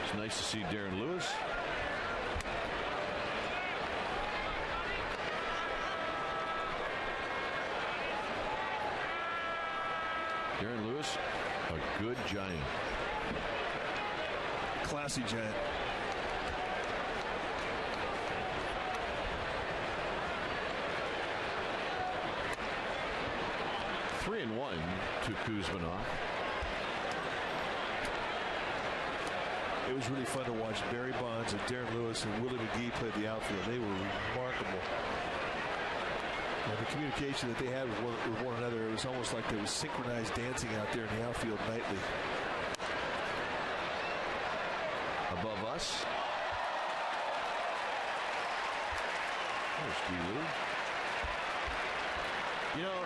It's nice to see Darren Lewis. Darren Lewis, a good Giant. Classy Giant. Three and 1 to Kuzminoff. It was really fun to watch Barry Bonds and Darren Lewis and Willie McGee play the outfield. They were remarkable. And the communication that they had with one another, it was almost like there was synchronized dancing out there in the outfield nightly. Above us. There's Steve. You know,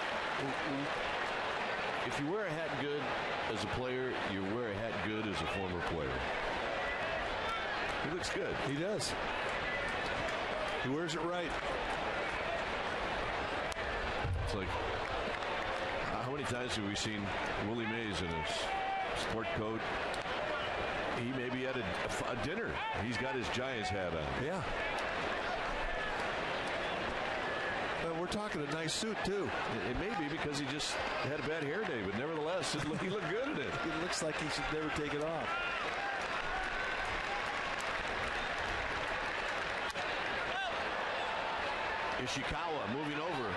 if you wear a hat good as a player, you wear a hat good as a former player. He looks good. He does. He wears it right. It's like, how many times have we seen Willie Mays in a sport coat? He maybe at a dinner. He's got his Giants hat on. Yeah. We're talking a nice suit, too. It may be because he just had a bad hair day, but nevertheless, he looked good in it. It looks like he should never take it off. Ishikawa moving over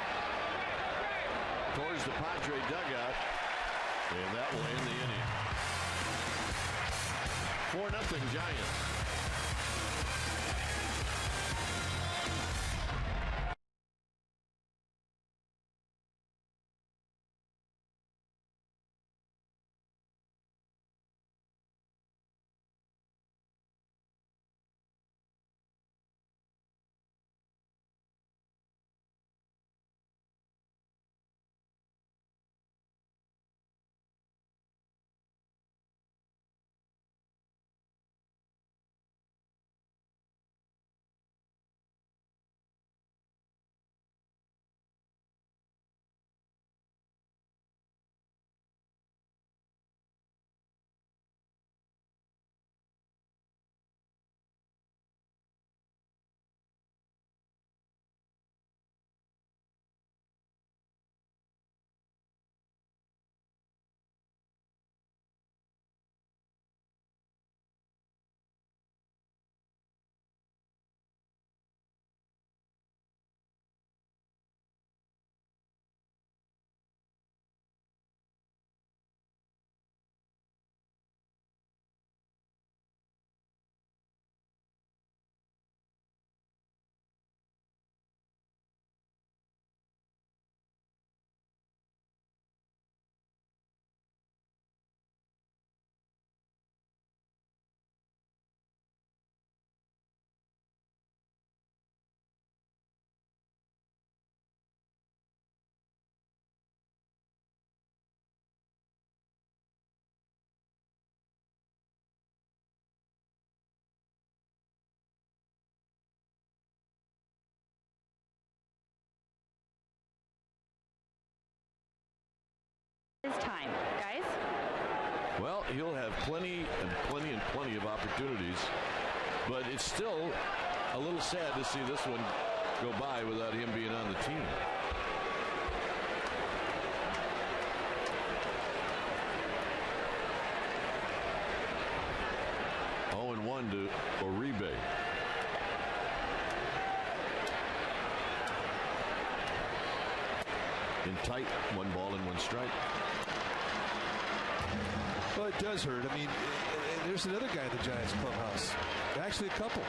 towards the Padre dugout, and that will end the inning. 4-0 Giants. time, guys. Well, he'll have plenty of opportunities, but it's still a little sad to see this one go by without him being on the team. To Uribe. In tight, 1 ball and 1 strike. Well, it does hurt. I mean, there's another guy in the Giants clubhouse. Actually, a couple.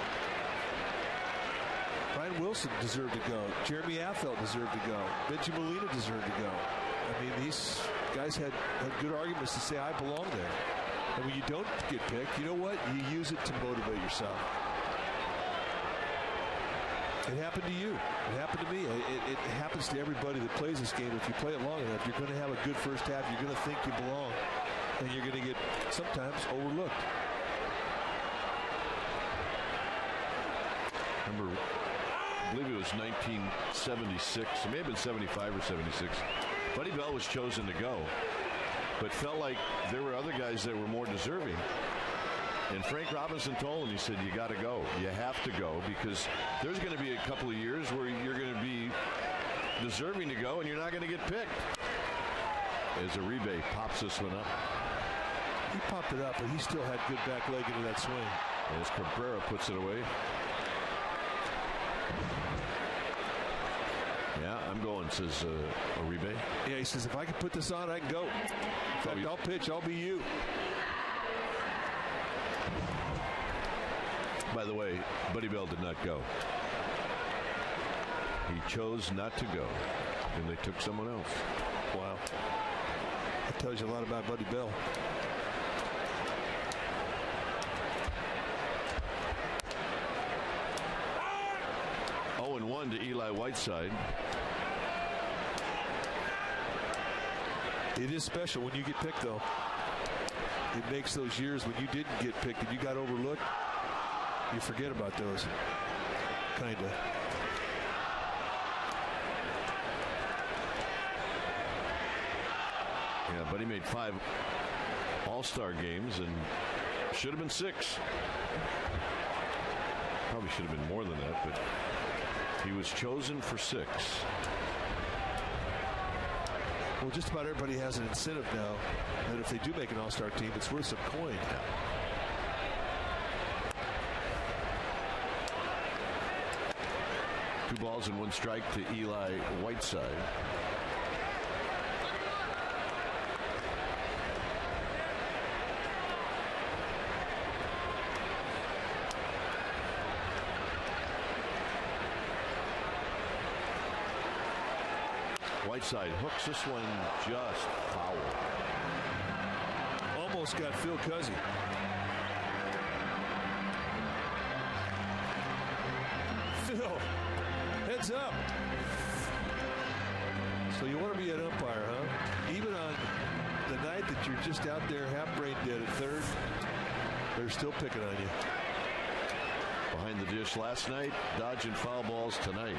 Brian Wilson deserved to go. Jeremy Affeldt deserved to go. Benji Molina deserved to go. I mean, these guys had good arguments to say, I belong there. And when you don't get picked, you know what? You use it to motivate yourself. It happened to you. It happened to me. It happens to everybody that plays this game. If you play it long enough, you're going to have a good first half. You're going to think you belong. And you're going to get sometimes overlooked. Remember, I believe it was 1976. It may have been 75 or 76. Buddy Bell was chosen to go, but felt like there were other guys that were more deserving. And Frank Robinson told him, he said, you got to go. You have to go because there's going to be a couple of years where you're going to be deserving to go and you're not going to get picked. As Uribe pops this one up. He popped it up, but he still had good back leg into that swing. As Cabrera puts it away. Yeah, I'm going, says Uribe. Yeah, he says, if I can put this on, I can go. In fact, I'll pitch. I'll be you. By the way, Buddy Bell did not go. He chose not to go, and they took someone else. Wow. That tells you a lot about Buddy Bell. Oh, and 1 to Eli Whiteside. It is special when you get picked, though. It makes those years when you didn't get picked and you got overlooked, you forget about those. Kind of. Yeah, but he made 5 All-Star games and should have been 6. Probably should have been more than that, but he was chosen for 6. Well, just about everybody has an incentive now that if they do make an All-Star team, it's worth some coin. Two balls and 1 strike to Eli Whiteside. Whiteside hooks this one just foul. Almost got Phil Cuzzy. Phil, heads up. So you want to be an umpire, huh? Even on the night that you're just out there half brain dead at third, they're still picking on you. Behind the dish last night, dodging foul balls tonight.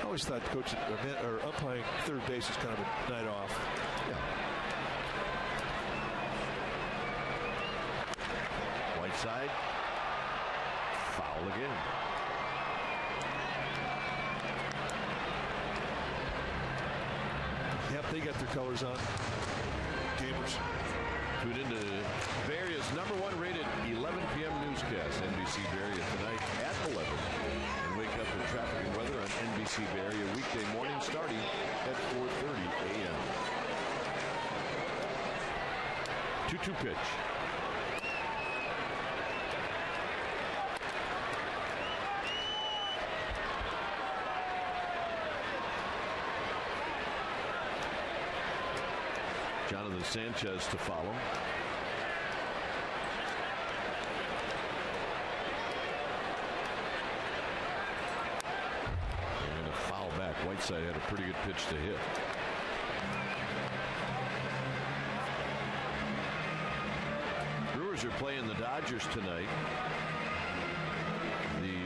I always thought coaching or umpiring third base was kind of a night off. Yeah. Whiteside. Foul again. Yep, they got their colors on. Gamers. Tune into Bay Area's #1 rated 11 p.m. newscast, NBC Bay Area tonight at 11. And wake up with traffic and weather on NBC Bay Area weekday morning starting at 4:30 a.m. 2-2 pitch. Jonathan Sanchez to follow. And a foul back. Whiteside had a pretty good pitch to hit. Brewers are playing the Dodgers tonight. The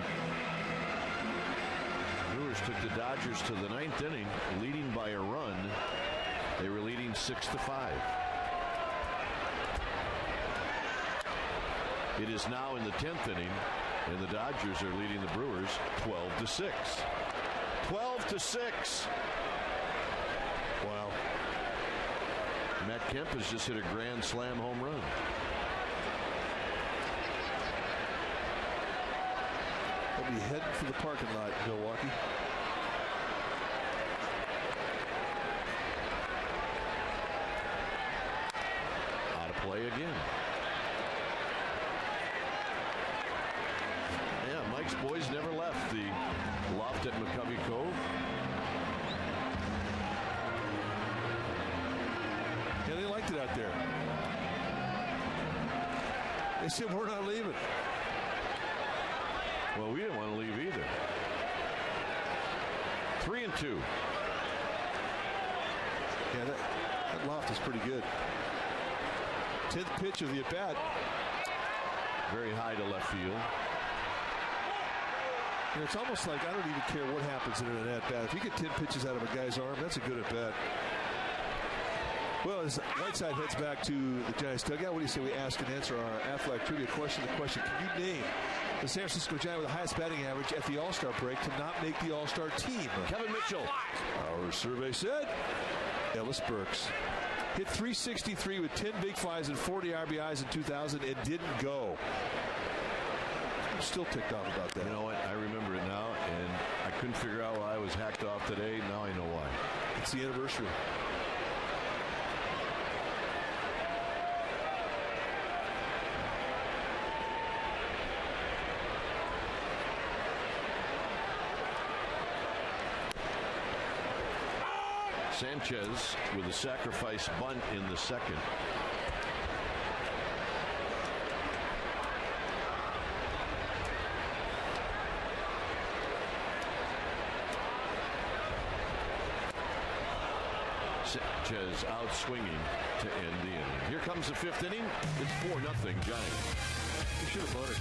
Brewers Brewers took the Dodgers to the 9th inning, leading by a run. They were leading 6-5. It is now in the 10th inning, and the Dodgers are leading the Brewers 12-6. 12-6. Wow. Matt Kemp has just hit a grand slam home run. They'll be heading for the parking lot, Milwaukee. Out of play again. Yeah, Mike's boys never left the loft at McCovey Cove. Yeah, they liked it out there. They said, we're not leaving. Well, we didn't want to leave either. 3-2. Yeah, that loft is pretty good. 10th pitch of the at-bat. Very high to left field. You know, it's almost like I don't even care what happens in an at-bat. If you get 10 pitches out of a guy's arm, that's a good at-bat. Well, as Whiteside heads back to the Giants dugout, what do you say we ask and answer our Aflac trivia question? The question, can you name the San Francisco Giant with the highest batting average at the All-Star break to not make the All-Star team? Kevin Mitchell. Our survey said Ellis Burks. Hit .363 with 10 big flies and 40 RBIs in 2000 and didn't go. I'm still ticked off about that. You know what? I remember it now, and I couldn't figure out why I was hacked off today. Now I know why. It's the anniversary. Sanchez with a sacrifice bunt in the second. Sanchez out swinging to end the inning. Here comes the 5th inning. It's 4-0 Giants. You should have voted.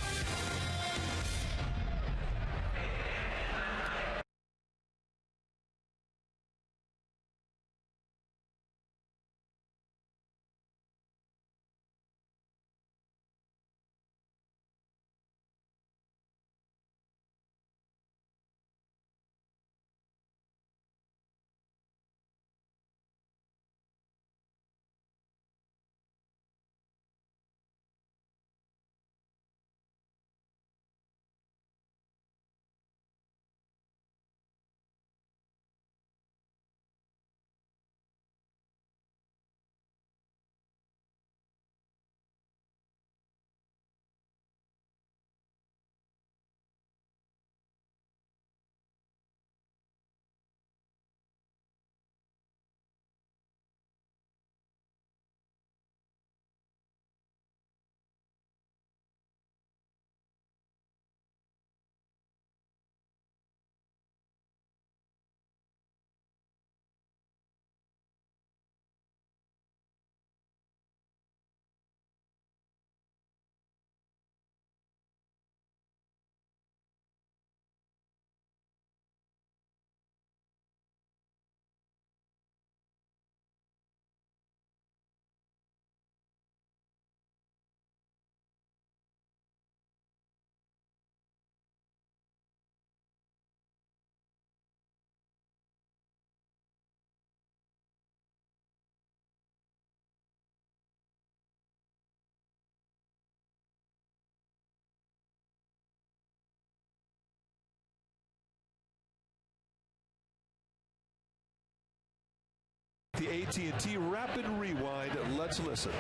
The AT&T Rapid Rewind. Let's listen.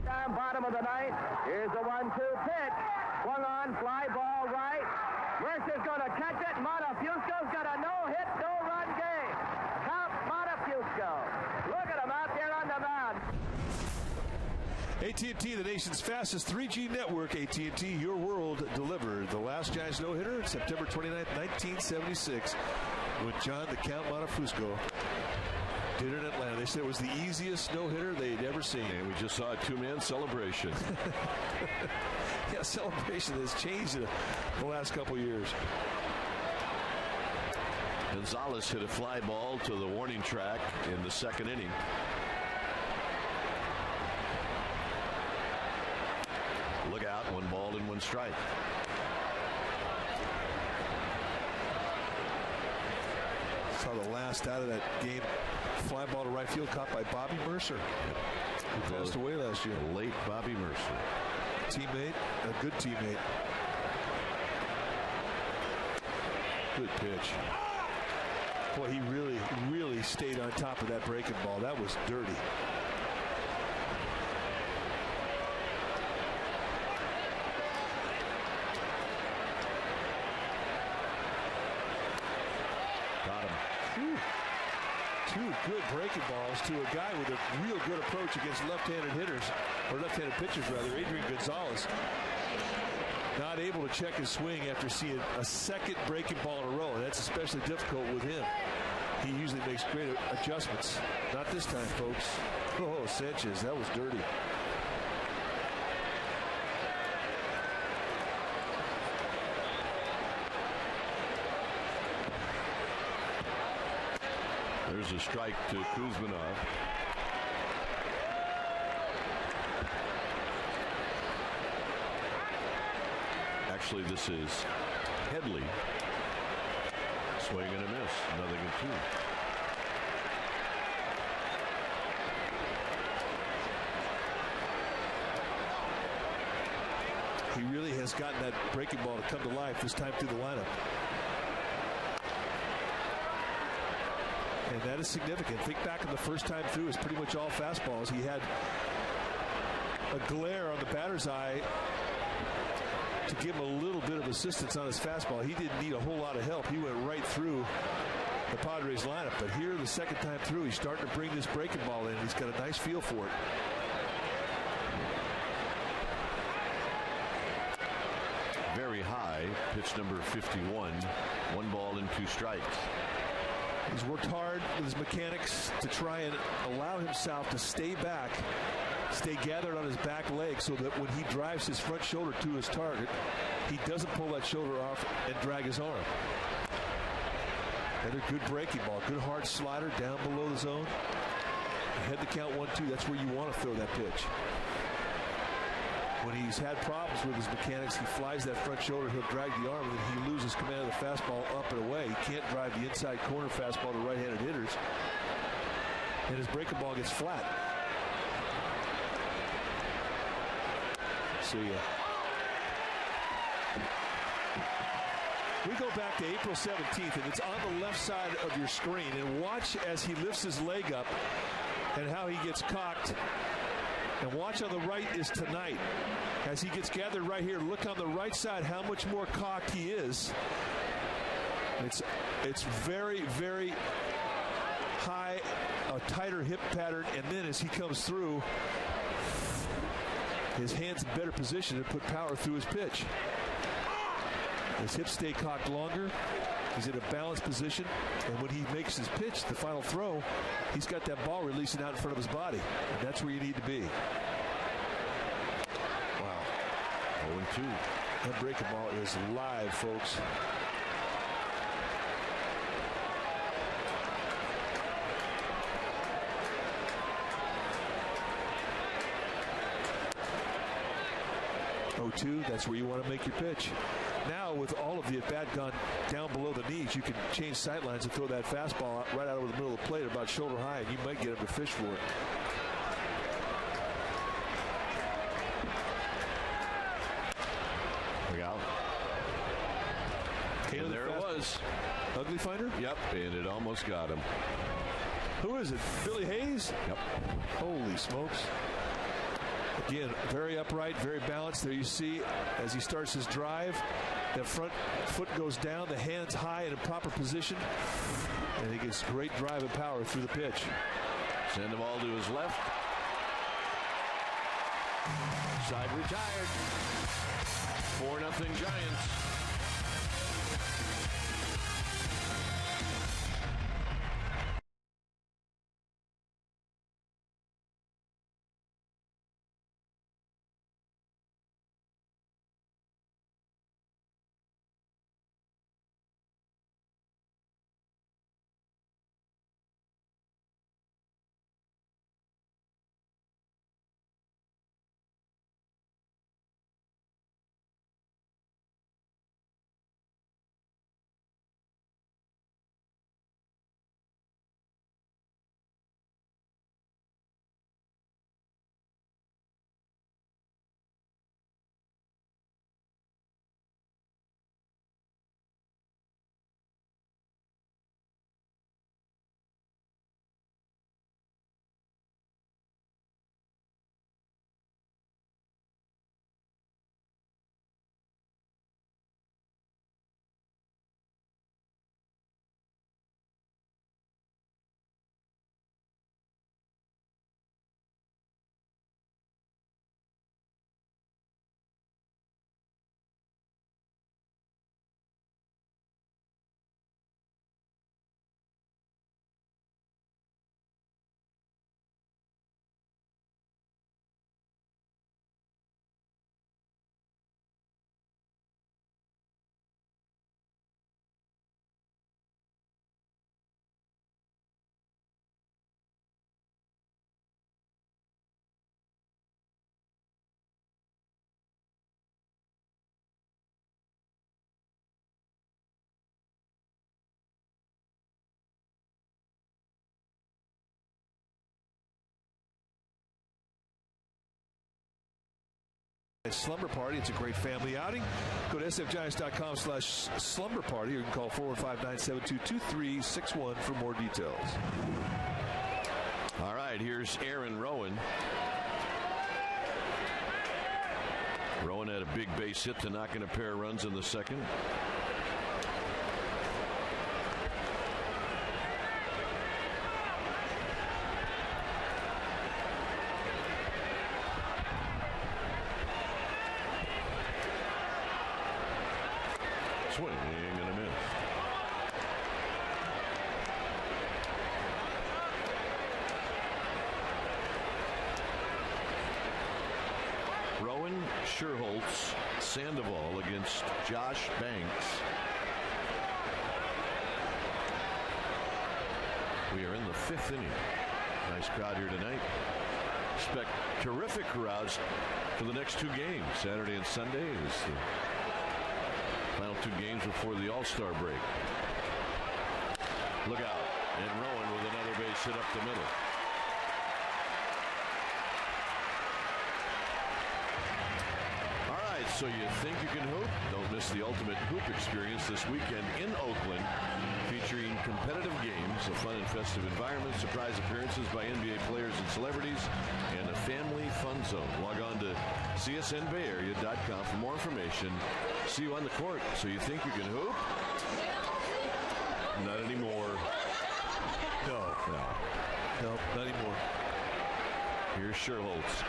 Down bottom of the 9th. Here's the 1-2 pitch. Swung on, fly ball right. Mercer's going to catch it. Montefusco's got a no-hit, no-run game. Count Montefusco. Look at him out there on the mound. AT&T, the nation's fastest 3G network. AT&T, your world delivered. The last Giants no-hitter, September 29th, 1976, with John the Count Montefusco Did it in Atlanta. They said it was the easiest no-hitter they'd ever seen. And we just saw a two-man celebration. Yeah, celebration has changed in the last couple years. Gonzalez hit a fly ball to the warning track in the second inning. Look out, 1 ball and 1 strike. Saw the last out of that game. Fly ball to right field caught by Bobby Mercer. Who passed away last year. Late Bobby Mercer. Teammate, a good teammate. Good pitch. Boy, he really stayed on top of that breaking ball. That was dirty. Got him. Whew. 2 good breaking balls to a guy with a real good approach against left-handed hitters, or left-handed pitchers rather, Adrian Gonzalez. Not able to check his swing after seeing a second breaking ball in a row, and that's especially difficult with him. He usually makes great adjustments. Not this time, folks. Oh, Sanchez, that was dirty. There's a strike to Kuzminov. Actually, this is Headley. Swing and a miss. 0-2. He really has gotten that breaking ball to come to life this time through the lineup. And that is significant. Think back on the first time through, it's pretty much all fastballs. He had a glare on the batter's eye to give him a little bit of assistance on his fastball. He didn't need a whole lot of help. He went right through the Padres lineup. But here, the second time through, he's starting to bring this breaking ball in. He's got a nice feel for it. Very high. Pitch number 51. 1 ball and 2 strikes. He's worked hard with his mechanics to try and allow himself to stay back, stay gathered on his back leg, so that when he drives his front shoulder to his target, he doesn't pull that shoulder off and drag his arm. Another good breaking ball, good hard slider down below the zone. Ahead the count 1-2, that's where you want to throw that pitch. When he's had problems with his mechanics, he flies that front shoulder, he'll drag the arm, and then he loses command of the fastball up and away. He can't drive the inside corner fastball to right-handed hitters, and his breaking ball gets flat. See ya. We go back to April 17th, and it's on the left side of your screen, and watch as he lifts his leg up and how he gets cocked. And watch on the right is tonight. As he gets gathered right here, look on the right side how much more cocked he is. It's very, very high, a tighter hip pattern, and then as he comes through, his hands in better position to put power through his pitch. His hips stay cocked longer. He's in a balanced position, and when he makes his pitch, the final throw, he's got that ball releasing out in front of his body, and that's where you need to be. Wow. 0-2. That breaking ball is live, folks. That's where you want to make your pitch. Now, with all of the at-bat gone down below the knees, you can change sightlines and throw that fastball out right out over the middle of the plate about shoulder high, and you might get him to fish for it. Look out. And there it was. Ugly finder? Yep, and it almost got him. Who is it? Billy Hayes? Yep. Holy smokes. Again, very upright, very balanced. There you see, as he starts his drive, the front foot goes down, the hands high in a proper position, and he gets great drive and power through the pitch. Send the ball to his left. Side retired. 4-0 Giants. Slumber Party. It's a great family outing. Go to sfgiants.com/slumber party, or you can call 415-972-2361 for more details. All right, here's Aaron Rowan. Rowan had a big base hit to knock in a pair of runs in the second. Swing and a miss. Rowan, Sherholtz, Sandoval against Josh Banks. We are in the 5th inning. Nice crowd here tonight. Expect terrific crowds for the next 2 games, Saturday and Sunday. Is the final 2 games before the All-Star break. Look out. And Rowan with another base hit up the middle. All right, so you think you can hoop? Don't miss the ultimate hoop experience this weekend in Oakland, featuring competitive games, a fun and festive environment, surprise appearances by NBA players and celebrities, and a family fun zone. Log on to csnbayarea.com for more information. See you on the court. So you think you can hoop? Not anymore. No, not anymore. Here's Sherholtz.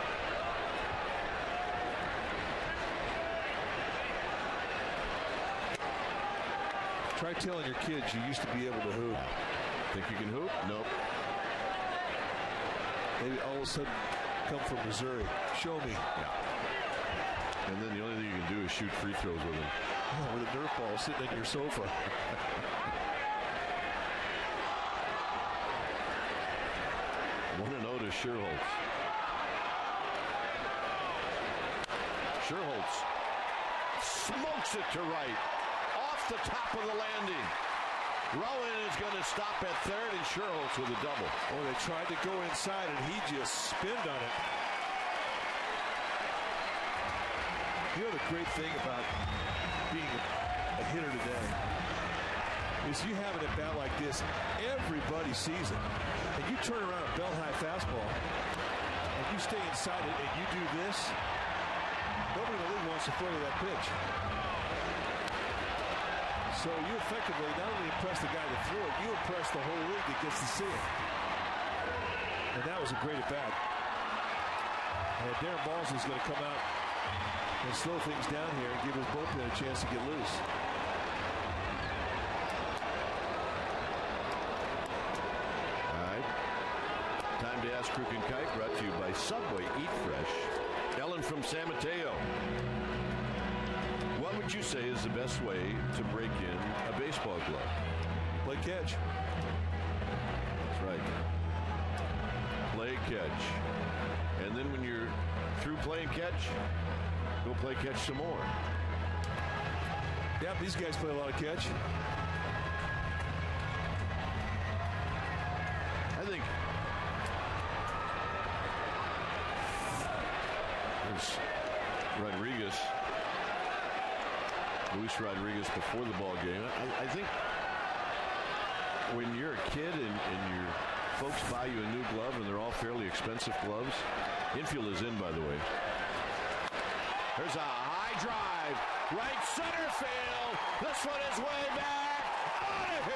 Try telling your kids you used to be able to hoop. Think you can hoop? Nope. Maybe all of a sudden come from Missouri. Show me. Yeah. And then the only thing you can do is shoot free throws with him. Oh, with a Nerf ball sitting on your sofa. 1-0 to Sherholtz. Sherholtz smokes it to right. Off the top of the landing. Rowan is going to stop at third, and Sherholtz with a double. Oh, they tried to go inside, and he just spinned on it. You know the great thing about being a hitter today is you have an at-bat like this, everybody sees it. And you turn around a belt-high fastball, and you stay inside it, and you do this, nobody in the league wants to throw you that pitch. So you effectively not only impress the guy that threw it, you impress the whole league that gets to see it. And that was a great at-bat. And Darren Balls is going to come out and slow things down here and give his bullpen a chance to get loose. All right. Time to ask Crook and Kite, brought to you by Subway. Eat fresh. Ellen from San Mateo. What would you say is the best way to break in a baseball glove? Play catch. That's right. Play catch. And then when you're through playing catch, go play catch some more. Yeah, these guys play a lot of catch. I think there's Luis Rodriguez before the ball game. I think when you're a kid and your folks buy you a new glove and they're all fairly expensive gloves, infield is in, by the way. There's a high drive, right center field. This one is way back, out of here.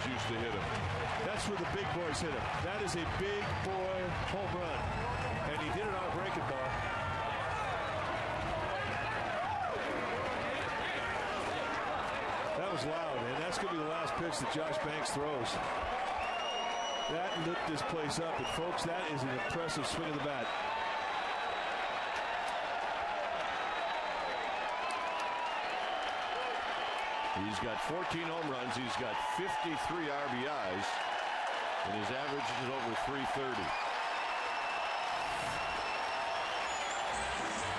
Used to hit him. That's where the big boys hit him. That is a big boy home run. And he did it on a breaking ball. That was loud, and that's going to be the last pitch that Josh Banks throws. That lit this place up, and folks, that is an impressive swing of the bat. He's got 14 home runs. He's got 53 RBIs. And his average is over 330.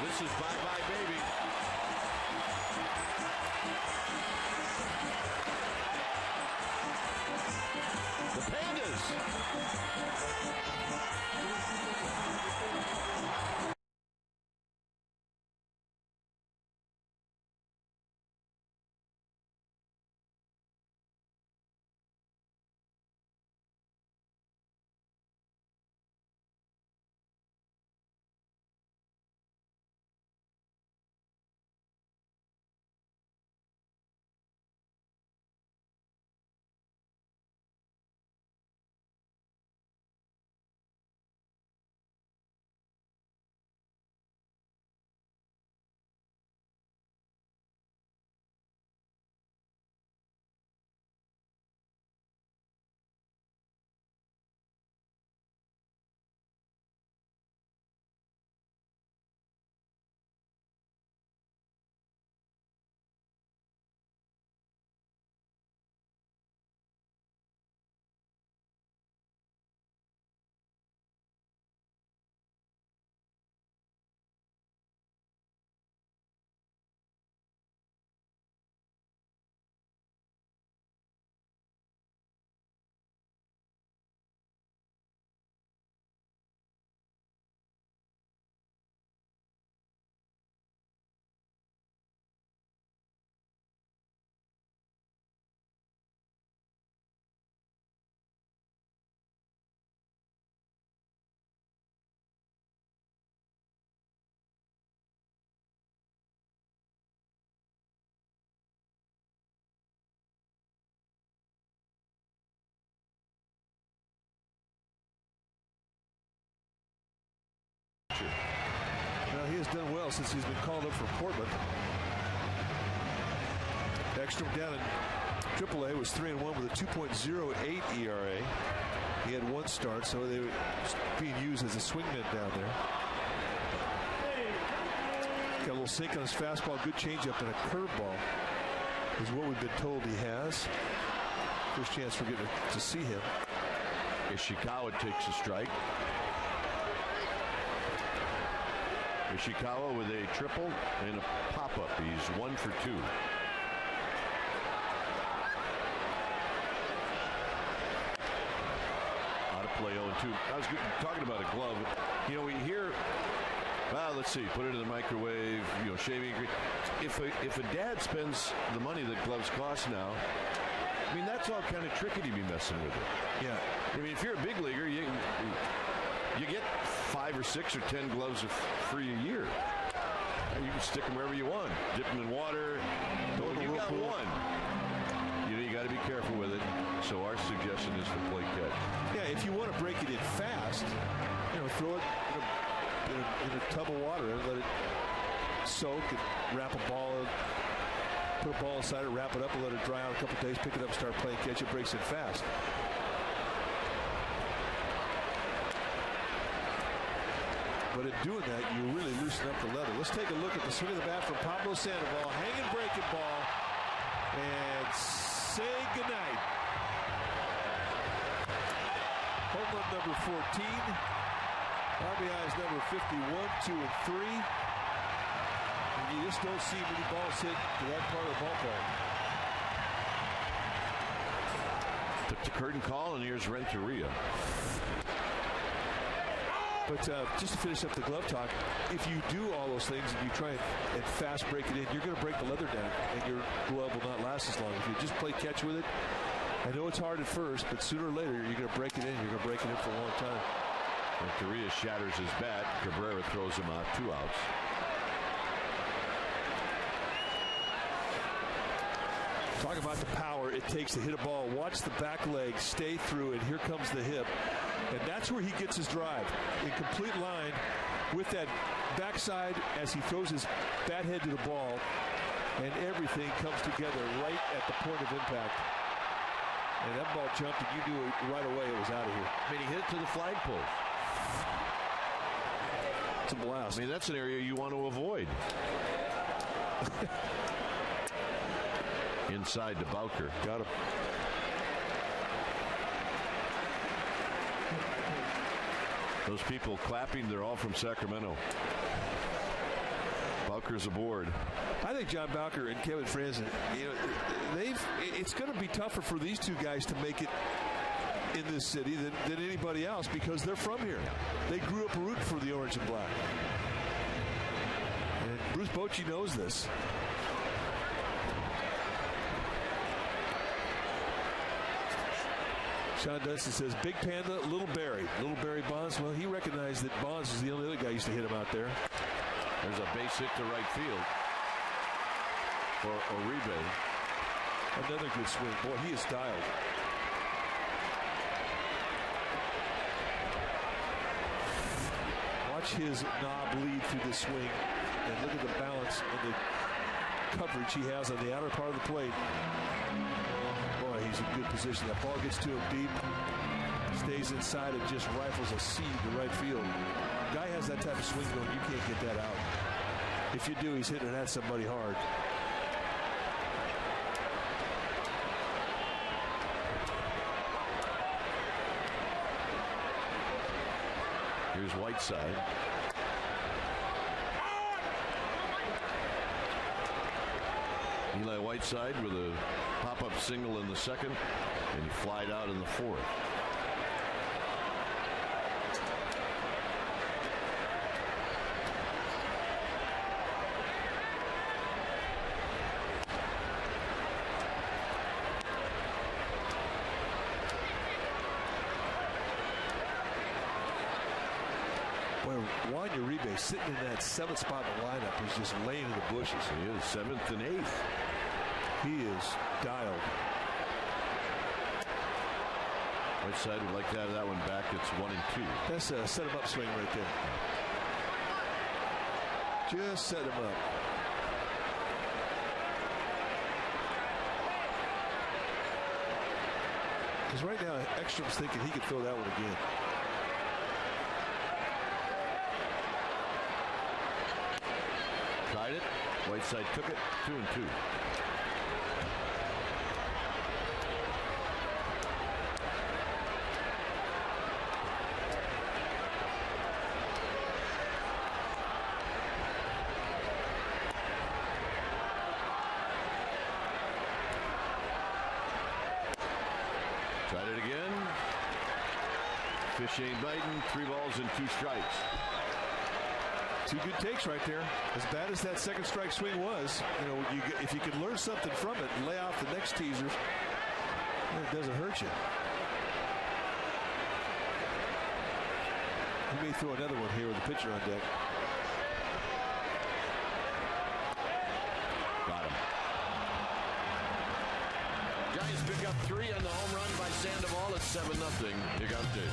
This is bye-bye, baby. The Pandas. Now, he has done well since he's been called up from Portland. Ekstrom down in AAA was 3-1 with a 2.08 ERA. He had one start, so they were being used as a swingman down there. Got a little sink on his fastball, good changeup, and a curveball is what we've been told he has. First chance we're getting to see him. Ishikawa takes a strike. Ishikawa with a triple and a pop-up. He's 1 for 2. Out of play 0-2. I was talking about a glove. You know, we hear, well, let's see, put it in the microwave, you know, shaving. If a dad spends the money that gloves cost now, I mean, that's all kind of tricky to be messing with it. Yeah. I mean, if you're a big leaguer, you get 5 or 6 or 10 gloves free a year. And you can stick them wherever you want. Dip them in water. When you got one, you know, you got to be careful with it. So our suggestion is for play catch. Yeah, if you want to break it in fast, you know, throw it in a tub of water and let it soak and wrap a ball in. Put a ball inside it, wrap it up, and let it dry out a couple days, pick it up, start playing catch. It breaks it fast. But in doing that, you really loosen up the leather. Let's take a look at the swing of the bat from Pablo Sandoval. Hanging breaking ball. And say goodnight. Home run number 14. RBIs number 51, 2 and 3. And you just don't see many balls hit to that part of the ballpark. Took the curtain call, and here's Renteria. But just to finish up the glove talk, if you do all those things and you try and fast break it in, you're going to break the leather down, and your glove will not last as long. If you just play catch with it, I know it's hard at first, but sooner or later you're going to break it in. You're going to break it in for a long time. Renteria shatters his bat. Cabrera throws him out, 2 outs. Talk about the power it takes to hit a ball. Watch the back leg stay through it. Here comes the hip. And that's where he gets his drive. In complete line with that backside as he throws his bat head to the ball. And everything comes together right at the point of impact. And that ball jumped, and you knew right away it was out of here. I mean, he hit it to the flagpole. It's a blast. I mean, that's an area you want to avoid. inside to Bowker. Got him. Those people clapping, they're all from Sacramento. Bowker's aboard. I think John Bowker and Kevin Franzen, it's going to be tougher for these two guys to make it in this city than anybody else because they're from here. They grew up rooting for the orange and black. And Bruce Bochy knows this. Sean Dunston says, Big Panda, Little Barry. Little Barry Bonds, well, he recognized that Bonds was the only other guy who used to hit him out there. There's a base hit to right field for Uribe. Another good swing. Boy, he is dialed. Watch his knob lead through the swing. And look at the balance and the coverage he has on the outer part of the plate. Boy, he's in good position. That ball gets to him deep. Stays inside and just rifles a seed to right field. Guy has that type of swing going, you can't get that out. If you do, he's hitting it at somebody hard. Here's Whiteside. Eli Whiteside with a pop-up single in the second, and he flied out in the fourth. Juan Uribe sitting in that 7th spot in the lineup is just laying in the bushes. He is 7th and 8th. He is dialed. Whiteside would like to have that one back. It's 1 and 2. That's a set him up swing right there. Just set him up. Because right now, Ekstrom's thinking he could throw that one again. Tried it. Whiteside took it. 2 and 2. Tried it again. Fish ain't biting. 3 balls and 2 strikes. 2 good takes right there. As bad as that second strike swing was, if you can learn something from it and lay off the next teasers, it doesn't hurt you. He may throw another one here with the pitcher on deck. Got him. Giants pick up 3 on the home run by Sandoval. It's 7-0. Gigante.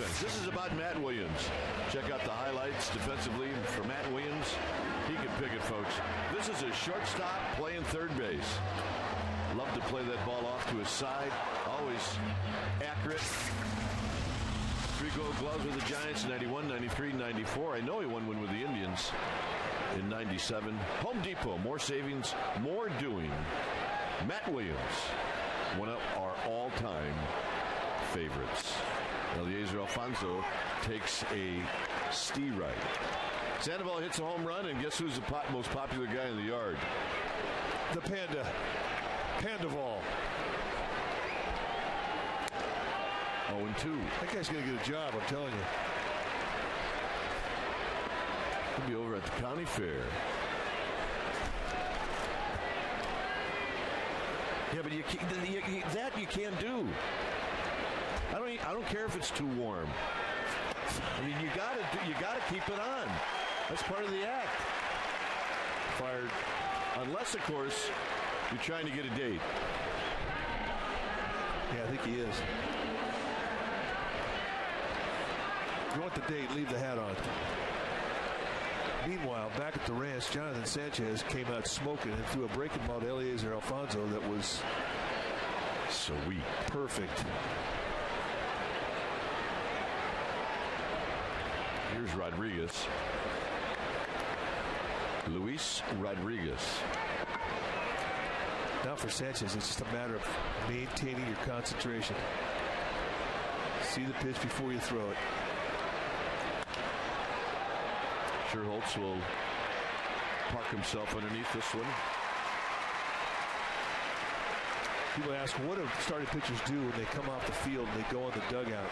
defense. This is about Matt Williams. Check out the highlights defensively for Matt Williams. He can pick it, folks. This is a shortstop playing third base. Love to play that ball off to his side. Always accurate. 3 Gold Gloves with the Giants, 91, 93, 94. I know he won one with the Indians in 97. Home Depot, more savings, more doing. Matt Williams, one of our all-time favorites. Eliezer Alfonso takes a steroid. Sandoval hits a home run, and guess who's the most popular guy in the yard? The Panda. Pandaval. 0-2. That guy's going to get a job, I'm telling you. He'll be over at the county fair. Yeah, but you can't do. I don't care if it's too warm. I mean, you gotta keep it on. That's part of the act. Fired, unless of course you're trying to get a date. Yeah, I think he is. If you want the date, leave the hat on. Meanwhile, back at the ranch, Jonathan Sanchez came out smoking and threw a breaking ball to Eliezer Alfonso that was sweet. Perfect. Here's Rodriguez. Luis Rodriguez. Now for Sanchez, it's just a matter of maintaining your concentration. See the pitch before you throw it. Sherholtz will park himself underneath this one. People ask, what do starting pitchers do when they come off the field and they go on the dugout?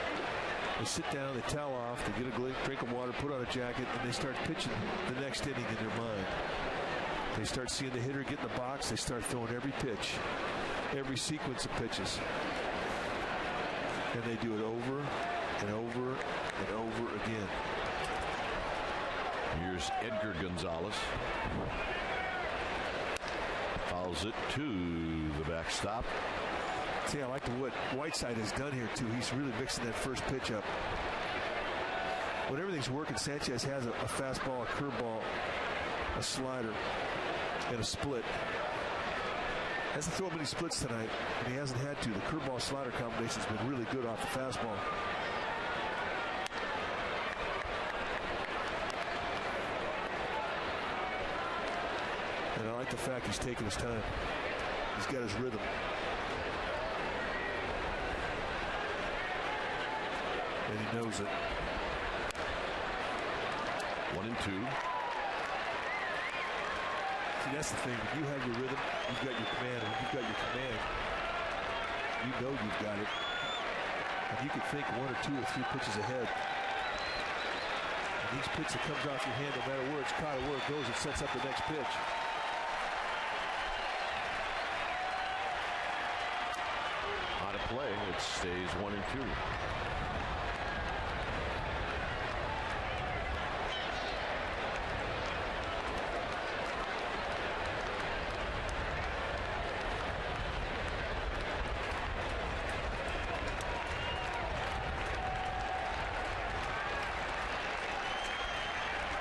They sit down, they towel off, they get a drink of water, put on a jacket, and they start pitching the next inning in their mind. They start seeing the hitter get in the box. They start throwing every pitch, every sequence of pitches. And they do it over and over and over again. Here's Edgar Gonzalez. Fouls it to the backstop. See, I like what Whiteside has done here, too. He's really mixing that first pitch up. When everything's working, Sanchez has a fastball, a curveball, a slider, and a split. Hasn't thrown many splits tonight, and he hasn't had to. The curveball-slider combination's been really good off the fastball. And I like the fact he's taking his time. He's got his rhythm. And he knows it. 1-2. See, that's the thing. When you have your rhythm, you've got your command. And when you've got your command, you know you've got it. And you can think 1 or 2 or 3 pitches ahead. And each pitch that comes off your hand, no matter where it's caught or where it goes, it sets up the next pitch. On a play, it stays 1-2.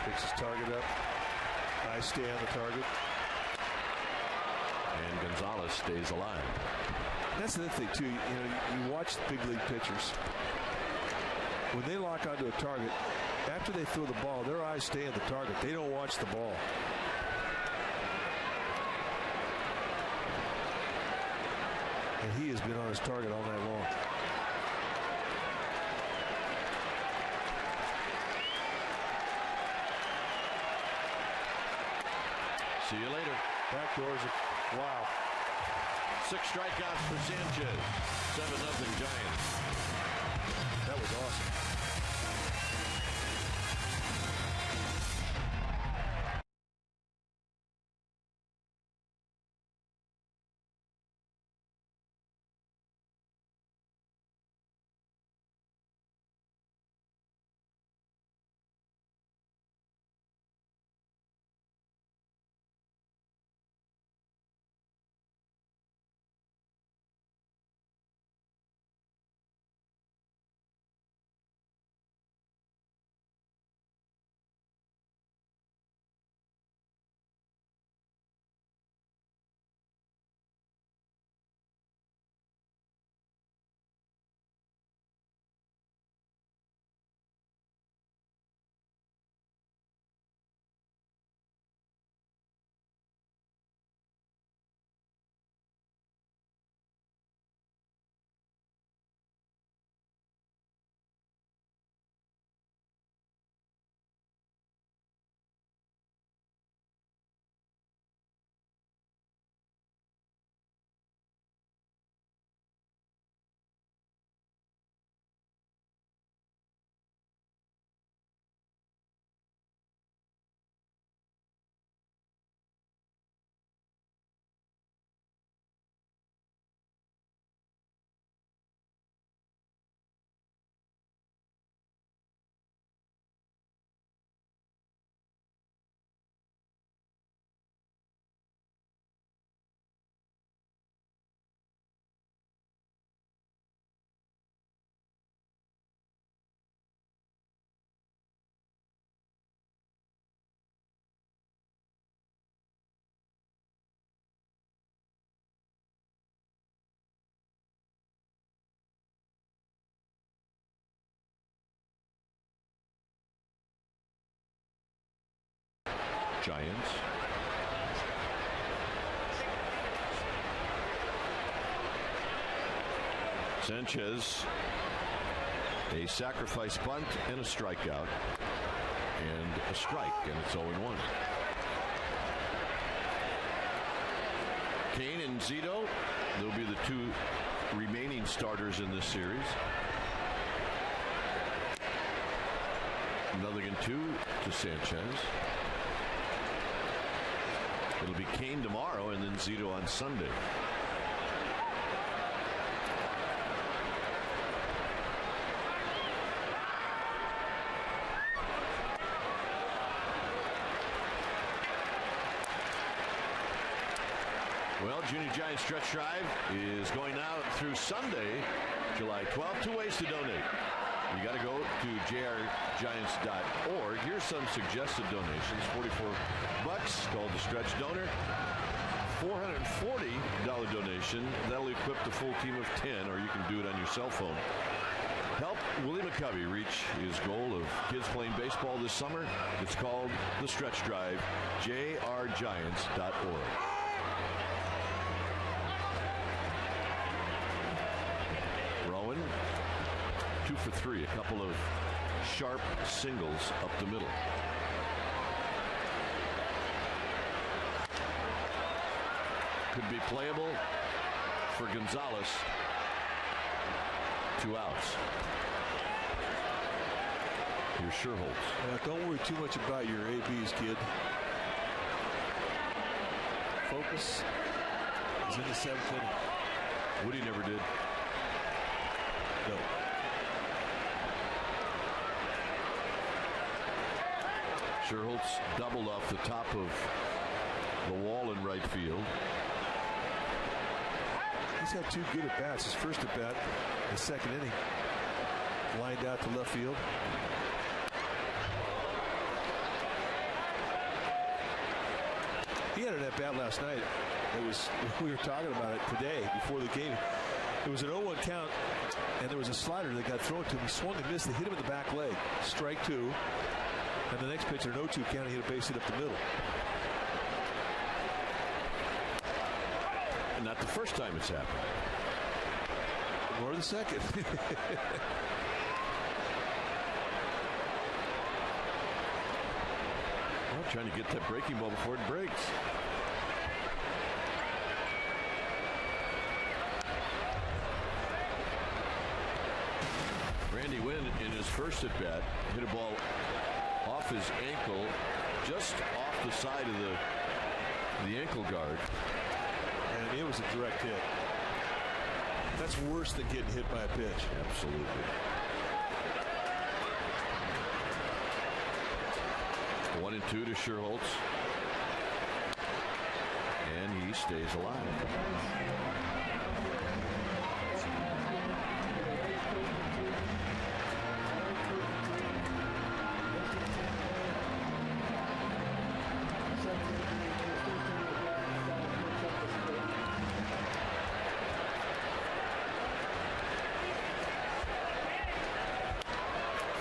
Picks his target up. Eyes stay on the target. And Gonzalez stays alive. That's the other thing, too. You watch big league pitchers. When they lock onto a target, after they throw the ball, their eyes stay on the target. They don't watch the ball. And he has been on his target all night long. See you later. Backdoors. Wow. 6 strikeouts for Sanchez. 7-0 Giants. That was awesome. Giants. Sanchez, a sacrifice bunt and a strikeout, and a strike, and it's 0-1. Kane and Zito, they'll be the two remaining starters in this series. Milligan 2 to Sanchez. It'll be Kane tomorrow and then Zito on Sunday. Well, Junior Giant Stretch Drive is going out through Sunday, July 12th. 2 ways to donate. You got to go to jrgiants.org. Here's some suggested donations. $44 called the Stretch Donor. $440 donation. That'll equip the full team of 10, or you can do it on your cell phone. Help Willie McCovey reach his goal of kids playing baseball this summer. It's called the Stretch Drive. jrgiants.org. Rowan, 2 for 3, a couple of sharp singles up the middle. Could be playable for Gonzalez. 2 outs. Here's Sherholtz. Don't worry too much about your ABs, kid. Focus is in the 7th inning. Woody never did. No. Sherholtz doubled off the top of the wall in right field. He's had 2 good at-bats. His first at-bat, the 2nd inning, lined out to left field. He had an at-bat last night. We were talking about it today before the game. It was an 0-1 count, and there was a slider that got thrown to him. He swung and missed. They hit him in the back leg. Strike 2. And the next pitch, an 0-2 count, he hit a base hit up the middle. And not the first time it's happened. Nor the second. Well, trying to get that breaking ball before it breaks. Randy Wynn, in his first at-bat, hit a ball off his ankle, just off the side of the ankle guard. And it was a direct hit. That's worse than getting hit by a pitch. Absolutely. 1-2 to Sherholtz. And he stays alive.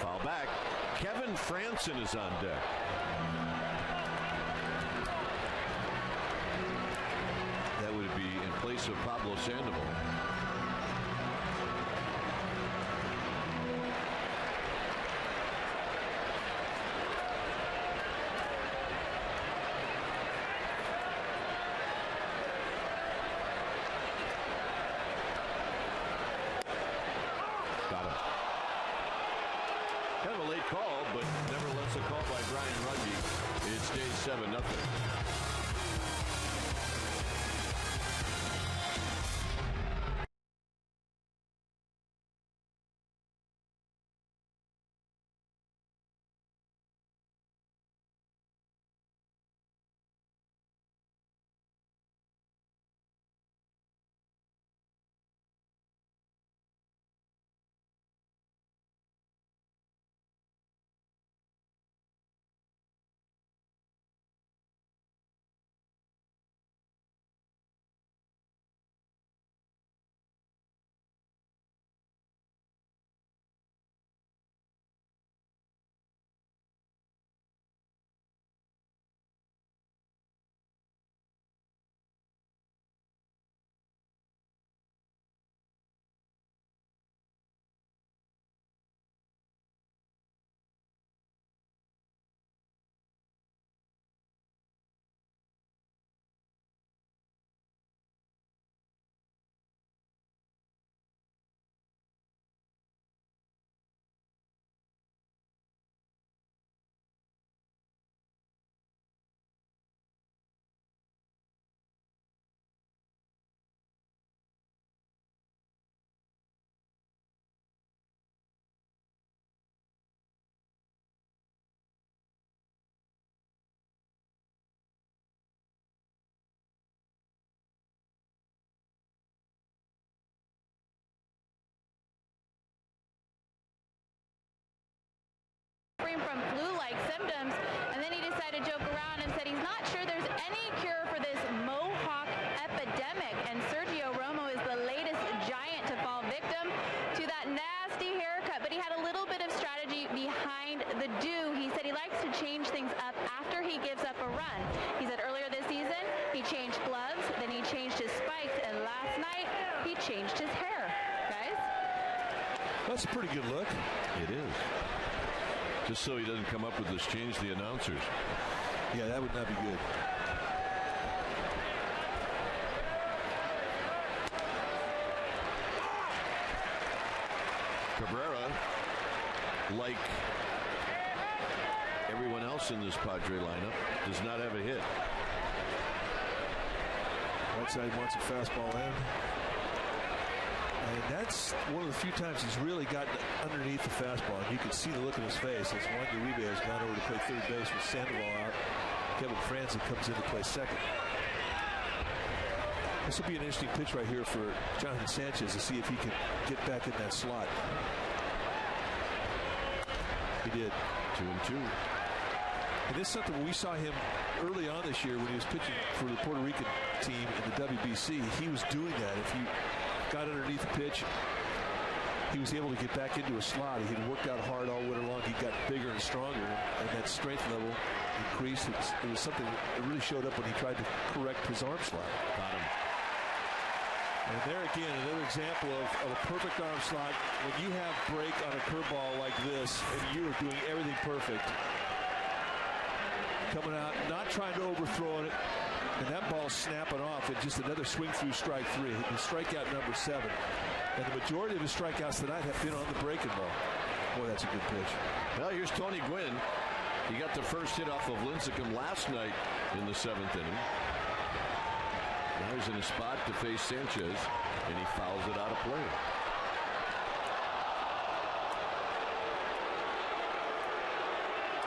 Foul back. Kevin Franson is on deck. That would be in place of Pablo Sandoval. Got him. Kind of a late call, but nevertheless a call by Brian Runge. It stays 7-0. flu-like symptoms. And then he decided to joke around and said he's not sure there's any cure for this mohawk epidemic. And Sergio Romo is the latest Giant to fall victim to that nasty haircut. But he had a little bit of strategy behind the do. He said he likes to change things up after he gives up a run. He said earlier this season, he changed gloves, then he changed his spikes, and last night, he changed his hair. Guys? That's a pretty good look. It is. Just so he doesn't come up with this, change the announcers. Yeah, that would not be good. Cabrera, like everyone else in this Padre lineup, does not have a hit. Outside wants a fastball in. And that's one of the few times he's really gotten underneath the fastball. And you can see the look on his face as Juan Uribe has gone over to play third base with Sandoval out. Kevin Franzen comes in to play second. This will be an interesting pitch right here for Jonathan Sanchez to see if he can get back in that slot. He did. 2-2. And this is something we saw him early on this year when he was pitching for the Puerto Rican team in the WBC. He was doing that. If he got underneath the pitch, he was able to get back into a slot. He had worked out hard all winter long. He got bigger and stronger, and that strength level increased. It was something that really showed up when he tried to correct his arm slot. Got him. And there again, another example of a perfect arm slot. When you have break on a curveball like this, and you are doing everything perfect, coming out, not trying to overthrow it, and that ball's snapping off, and just another swing through strike three. His strikeout number 7. And the majority of his strikeouts tonight have been on the breaking ball. Boy, that's a good pitch. Well, here's Tony Gwynn. He got the first hit off of Lincecum last night in the 7th inning. Now he's in a spot to face Sanchez, and he fouls it out of play.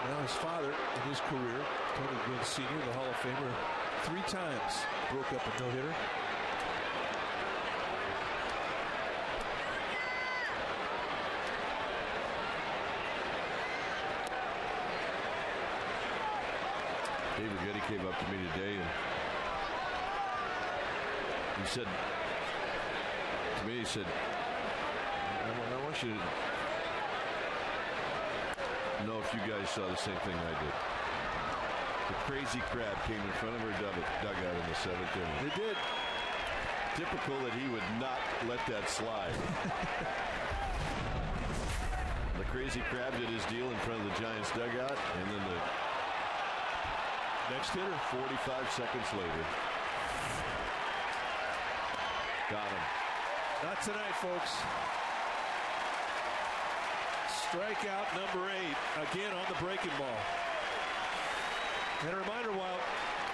Now his father in his career, Tony Gwynn Sr., the Hall of Famer, 3 times broke up a no-hitter. David Getty came up to me today, and he said to me, he said, I want you to know if you guys saw the same thing I did. The crazy crab came in front of her dugout in the 7th inning. They did. Typical that he would not let that slide. The crazy crab did his deal in front of the Giants dugout, and then the next hitter, 45 seconds later. Got him. Not tonight, folks. Strikeout number 8, again on the breaking ball. And a reminder, while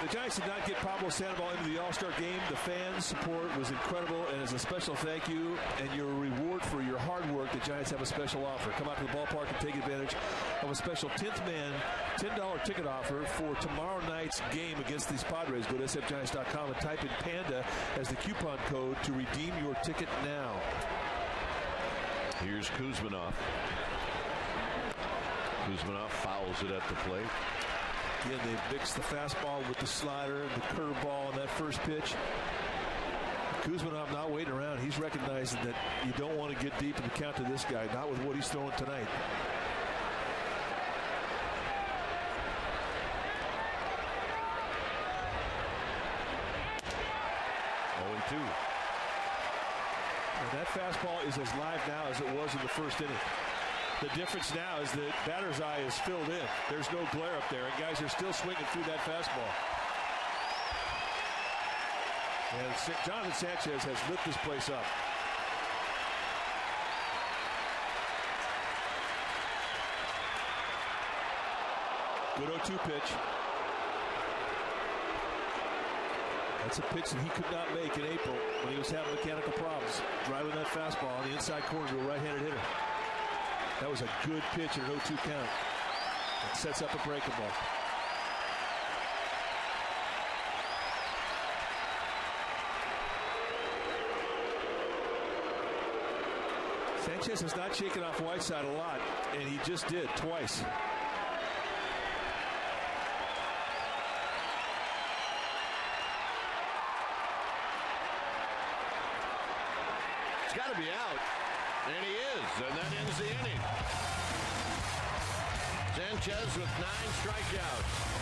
the Giants did not get Pablo Sandoval into the All-Star game, the fans' support was incredible, and as a special thank you and your reward for your hard work, the Giants have a special offer. Come out to the ballpark and take advantage of a special 10th man $10 ticket offer for tomorrow night's game against these Padres. Go to sfgiants.com and type in PANDA as the coupon code to redeem your ticket now. Here's Kuzminoff. Kuzminoff fouls it at the plate. Again, they mixed the fastball with the slider and the curveball on that first pitch. Kuzminoff not waiting around. He's recognizing that you don't want to get deep in the count to this guy, not with what he's throwing tonight. And that fastball is as live now as it was in the first inning. The difference now is that batter's eye is filled in. There's no glare up there, and guys are still swinging through that fastball. And Jonathan Sanchez has lit this place up. Good 0-2 pitch. That's a pitch that he could not make in April when he was having mechanical problems. Driving that fastball on the inside corner to a right-handed hitter. That was a good pitch at an 0-2 count. It sets up a breaking ball. Sanchez has not shaken off Whiteside a lot, and he just did twice. It's got to be out. And he is. And that ends the inning. Sanchez with 9 strikeouts.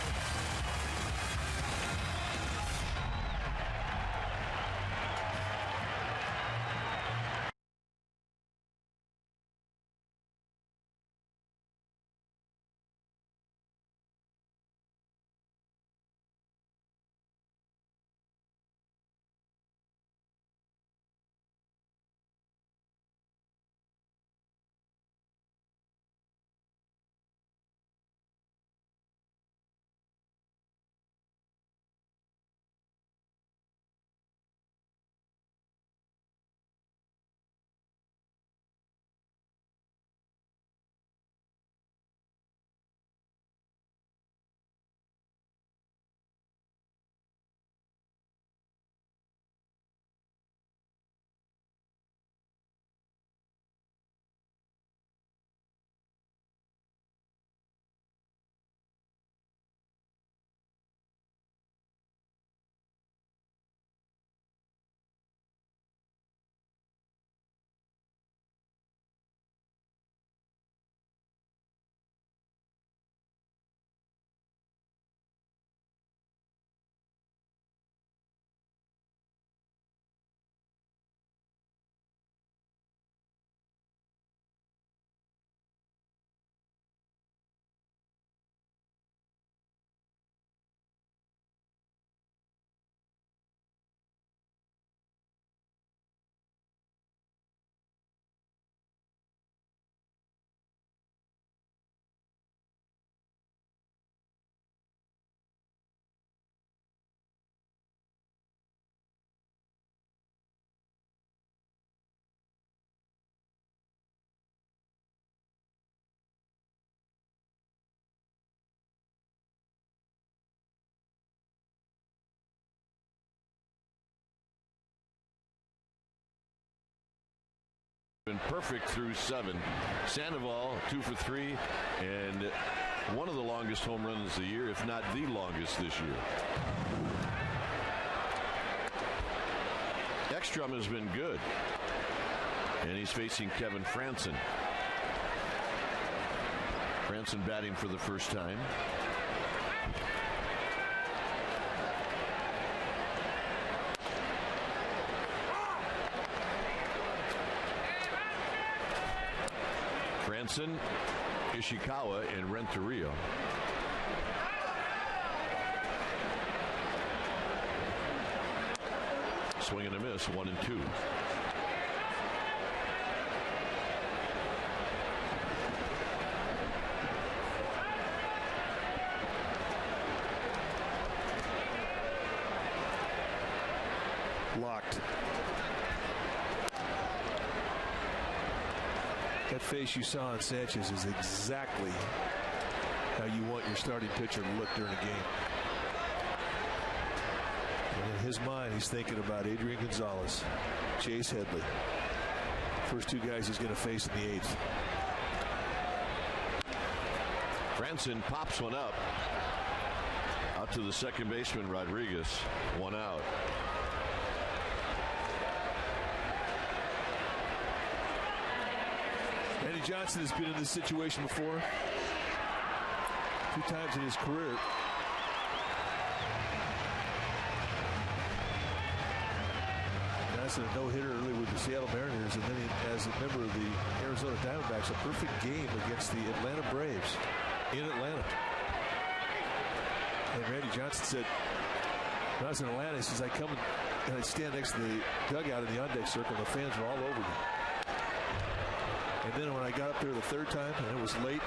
Been perfect through 7. Sandoval 2 for 3 and one of the longest home runs of the year, if not the longest this year. Ekstrom has been good, and he's facing Kevin Franson. Franson batting for the first time. Franson, Ishikawa, and Renteria. Swing and a miss, 1-2. Locked. That face you saw on Sanchez is exactly how you want your starting pitcher to look during a game. And in his mind, he's thinking about Adrian Gonzalez, Chase Headley. First 2 guys he's going to face in the 8th. Franson pops one up. Out to the second baseman, Rodriguez. 1 out. Randy Johnson has been in this situation before. 2 times in his career. That's a no-hitter early with the Seattle Mariners, and then as a member of the Arizona Diamondbacks, a perfect game against the Atlanta Braves in Atlanta. And Randy Johnson said, when I was in Atlanta, he says, I come and I'd stand next to the dugout in the on-deck circle, and the fans were all over me. And then when I got up there the 3rd time, and it was late,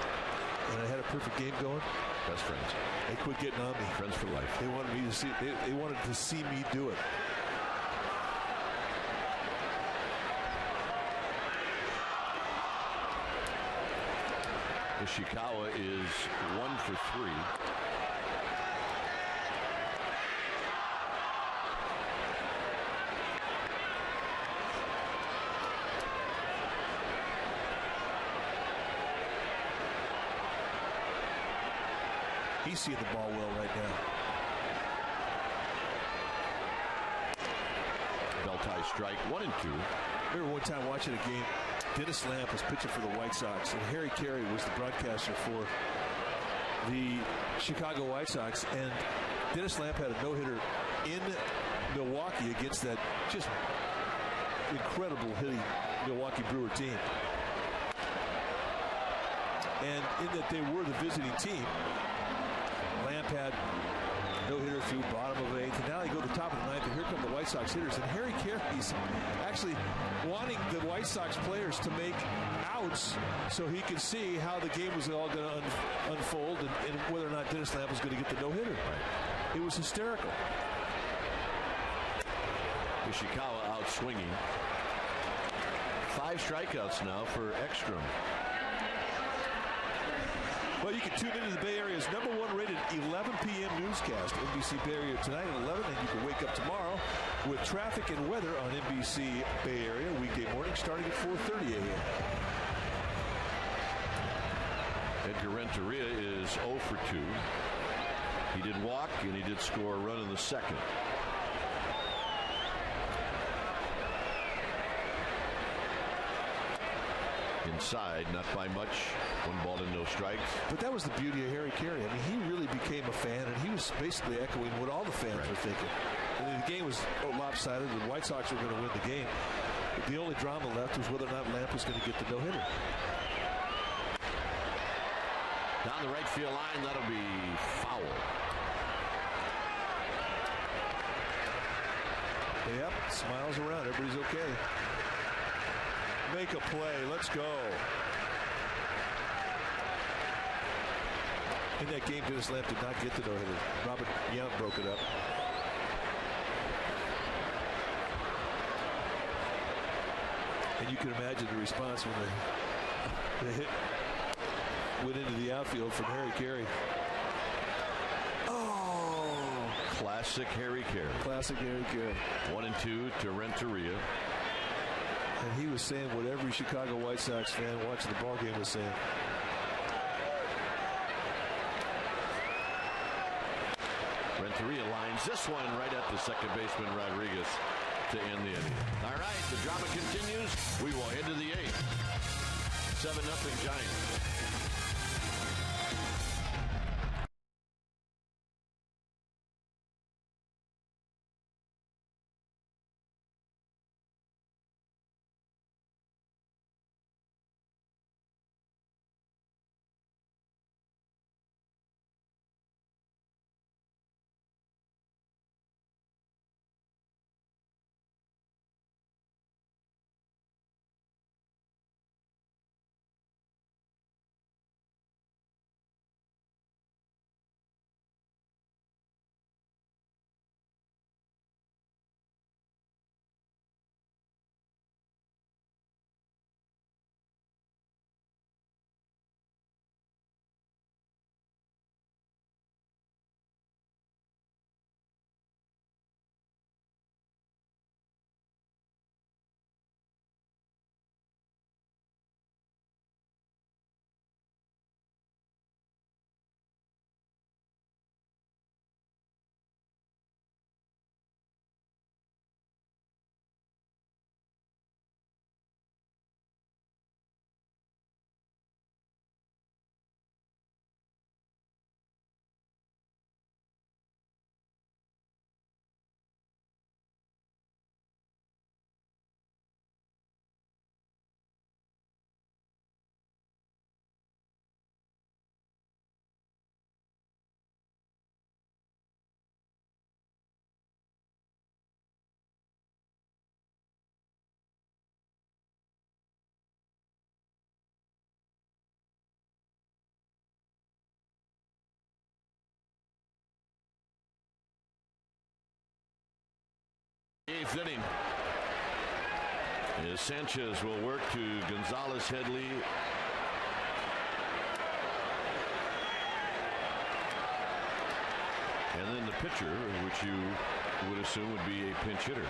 and I had a perfect game going, best friends. They quit getting on me. Friends for life. They wanted me to see. They wanted to see me do it. Ishikawa is 1 for 3. He's seeing the ball well right now. Bell tie strike, 1-2. I remember one time watching a game, Dennis Lamp was pitching for the White Sox, and Harry Carey was the broadcaster for the Chicago White Sox, and Dennis Lamp had a no-hitter in Milwaukee against that just incredible hitting Milwaukee Brewer team. And in that they were the visiting team, Lamp had no-hitter through bottom of the 8th, and now they go to the top of the 9th, and here come the White Sox hitters. And Harry Carey's actually wanting the White Sox players to make outs so he could see how the game was all going to unfold and whether or not Dennis Lamp was going to get the no-hitter. It was hysterical. Ishikawa out swinging. 5 strikeouts now for Ekstrom. Well, you can tune into the Bay Area's #1 rated 11 p.m. newscast, NBC Bay Area tonight at 11, and you can wake up tomorrow with traffic and weather on NBC Bay Area weekday morning starting at 4:30 a.m. Edgar Renteria is 0 for 2. He did walk, and he did score a run in the second. Inside, not by much. 1 ball and no strikes. But that was the beauty of Harry Carey. I mean, he really became a fan, and he was basically echoing what all the fans were thinking. I mean, the game was lopsided. The White Sox were going to win the game. But the only drama left was whether or not Lamp was going to get the no-hitter. Down the right field line, that'll be foul. Yep, smiles around. Everybody's okay. Make a play. Let's go. In that game, Dennis Lamp did not get the no-hitter. Robert Young broke it up. And you can imagine the response when the hit went into the outfield from Harry Carey. Oh! Classic Harry Carey. Classic Harry Carey. 1-2 to Renteria. And he was saying what every Chicago White Sox fan watching the ball game was saying. Renteria lines this one right at the second baseman Rodriguez to end the inning. All right, the drama continues. We will head to the 8th. 7-0 Giants. Eighth inning. As Sanchez will work to Gonzalez, Headley. And then the pitcher, which you would assume would be a pinch hitter.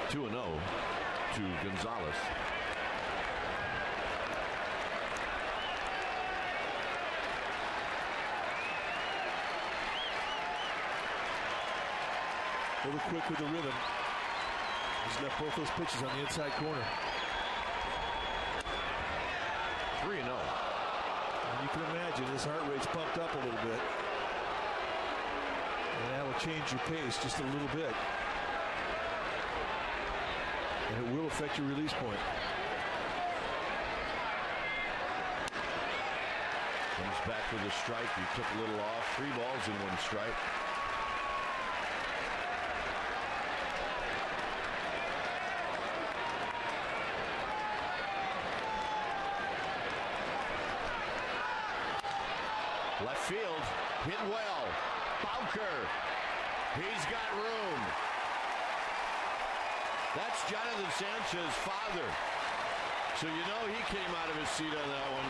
Two and 0 to Gonzalez. A little quick with the rhythm. He's left both those pitches on the inside corner. 3-0. And you can imagine his heart rate's pumped up a little bit. And that will change your pace just a little bit. And it will affect your release point. Comes back with a strike. He took a little off. 3 balls and 1 strike. Left field, hit well. Bowker, he's got room. That's Jonathan Sanchez's father. So you know he came out of his seat on that one.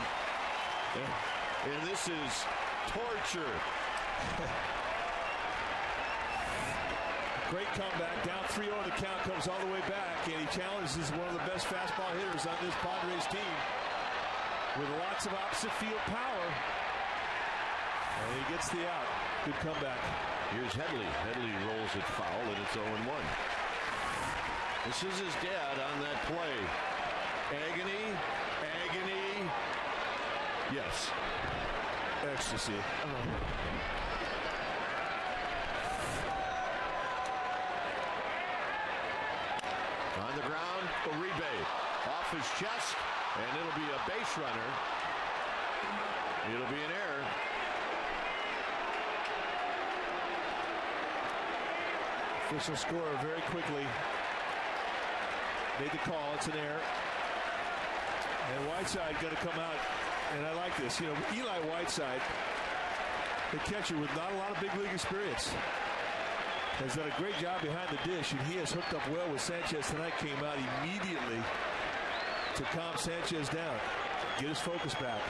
And this is torture. Great comeback. Down 3-0. The count comes all the way back. And he challenges one of the best fastball hitters on this Padres team with lots of opposite field power. And he gets the out. Good comeback. Here's Headley. Headley rolls it foul, and it's 0-1. This is his dad on that play. Agony. Agony. Yes. Ecstasy. On the ground, Uribe. Off his chest, and it'll be a base runner. It'll be an error. Official scorer very quickly made the call. It's an error. And Whiteside going to come out. And I like this. You know, Eli Whiteside, the catcher with not a lot of big league experience, has done a great job behind the dish. And he has hooked up well with Sanchez tonight. Came out immediately to calm Sanchez down. Get his focus back.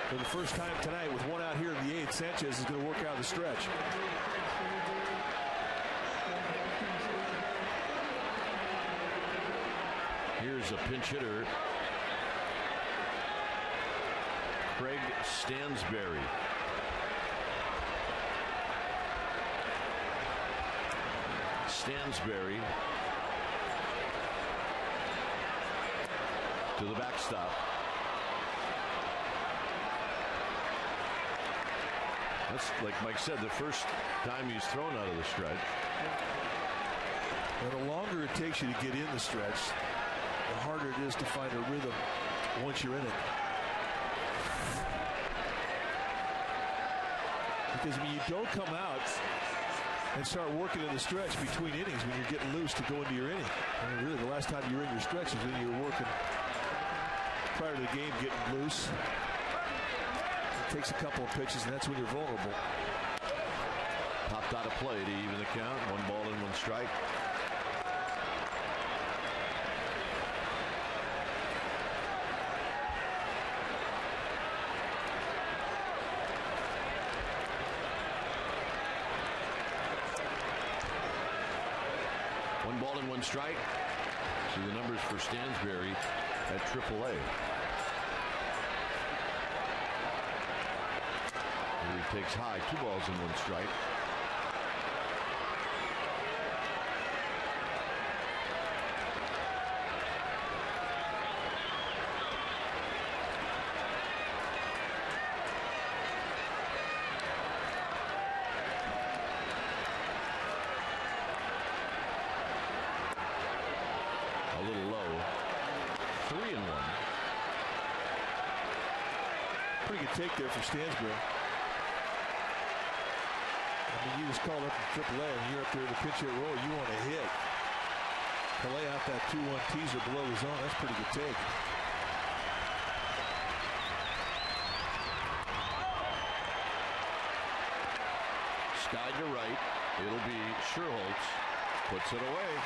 For the first time tonight with 1 out here in the 8th, Sanchez is going to work out the stretch. Here's a pinch hitter, Craig Stansberry. Stansberry to the backstop. That's, like Mike said, the first time he's thrown out of the stretch. And the longer it takes you to get in the stretch, the harder it is to find a rhythm once you're in it. Because when you don't come out and start working in the stretch between innings when you're getting loose to go into your inning. I mean, really, the last time you were in your stretch is when you were working prior to the game, getting loose. It takes a couple of pitches, and that's when you're vulnerable. Popped out of play to even the count. 1 ball and 1 strike. Ball and 1 strike. See the numbers for Stansberry at AAA. And he takes high, 2 balls and 1 strike. Take there for Stansberry. I mean, you just called up from AAA and you're up there in the pitch hit role. You want to hit. To lay out that 2-1 teaser below the zone, that's a pretty good take. Sky to right. It'll be Sherholtz. Puts it away.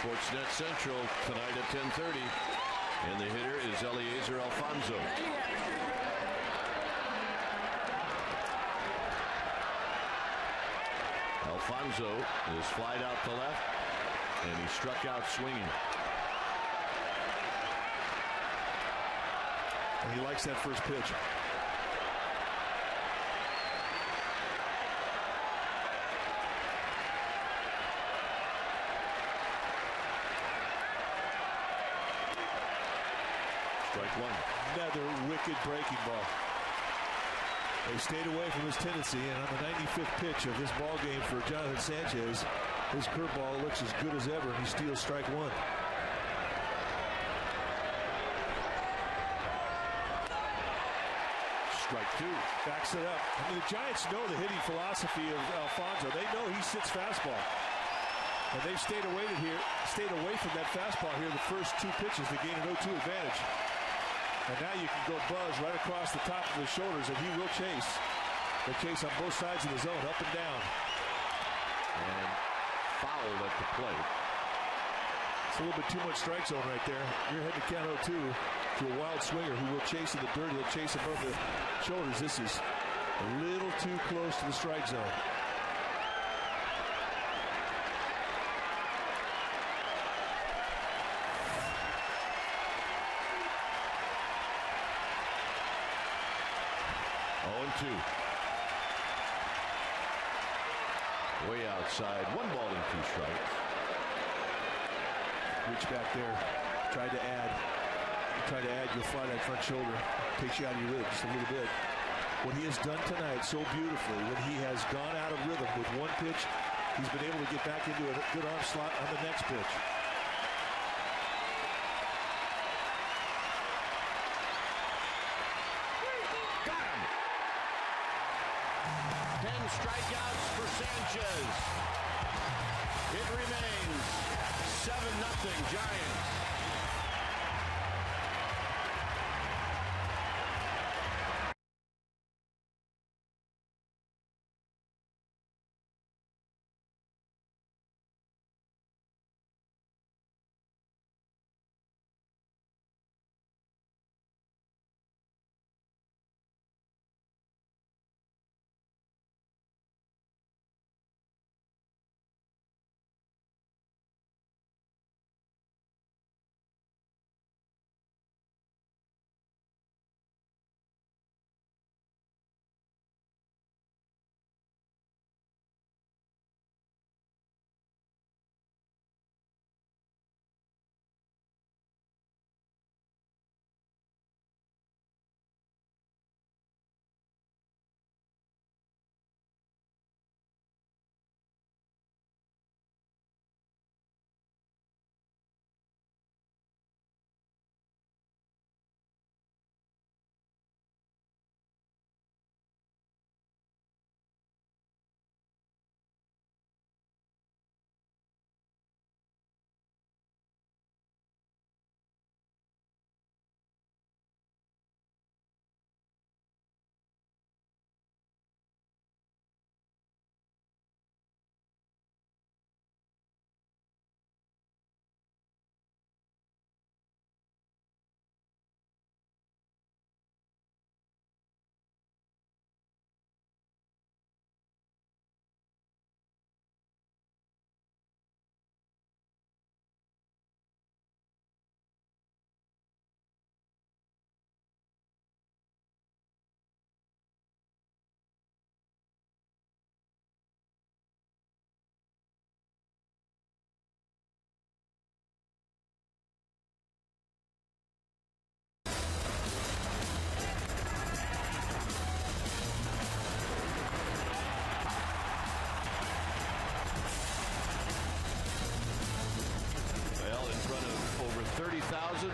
Sportsnet Central tonight at 10:30, and the hitter is Eliezer Alfonso. Alfonso is flied out to left, and he struck out swinging. And he likes that first pitch. Strike one. Another wicked breaking ball. They stayed away from his tendency, and on the 95th pitch of this ball game for Jonathan Sanchez, his curveball looks as good as ever, and he steals strike one. Strike two. Backs it up. I mean, the Giants know the hitting philosophy of Alfonso. They know he sits fastball. And they've stayed away from that fastball here the first two pitches to gain an 0-2 advantage. And now you can go buzz right across the top of his shoulders, and he will chase. They'll chase on both sides of the zone, up and down. And fouled at the plate. It's a little bit too much strike zone right there. You're heading to count 0-2 to a wild swinger who will chase in the dirt. He'll chase above the shoulders. This is a little too close to the strike zone. Way outside. 1 ball and 2 strikes. Reach back there. Tried to add your fly that front shoulder. Takes you out of your ribs just a little bit. What he has done tonight so beautifully, when he has gone out of rhythm with one pitch, he's been able to get back into a good arm slot on the next pitch. Strikeouts for Sanchez. It remains 7-0 Giants.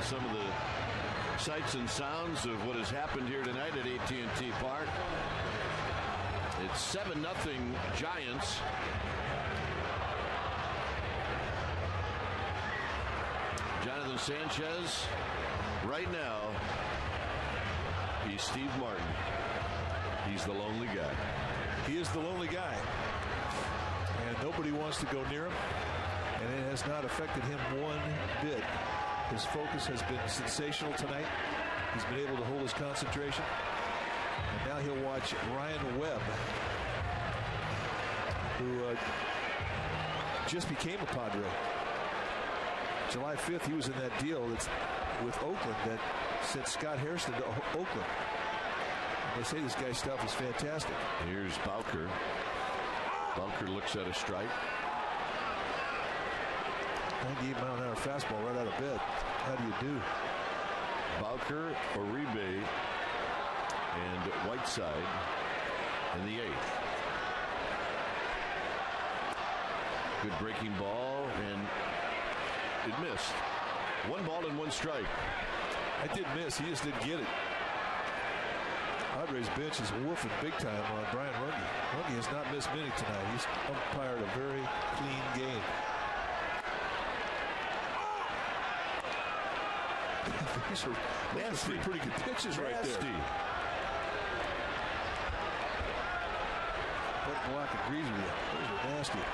Some of the sights and sounds of what has happened here tonight at AT&T Park. It's 7-0 Giants. Jonathan Sanchez, right now, he's Steve Martin. He's the lonely guy. He is the lonely guy. And nobody wants to go near him. And it has not affected him one bit. His focus has been sensational tonight. He's been able to hold his concentration. And now he'll watch Ryan Webb, who just became a Padre. July 5th, he was in that deal with Oakland that sent Scott Hairston to Oakland. And they say this guy's stuff is fantastic. Here's Bowker. Bowker looks at a strike. 98-mile-an-hour fastball right out of bed. How do you do? Bowker, Uribe, and Whiteside in the 8th. Good breaking ball, and it missed. 1 ball and 1 strike. I did miss. He just didn't get it. Padres bench is woofing big time on Brian Runge. Runge has not missed many tonight. He's umpired a very clean game. These are nasty. Pretty good pitches right there. But Black agrees with you. Those are nasty.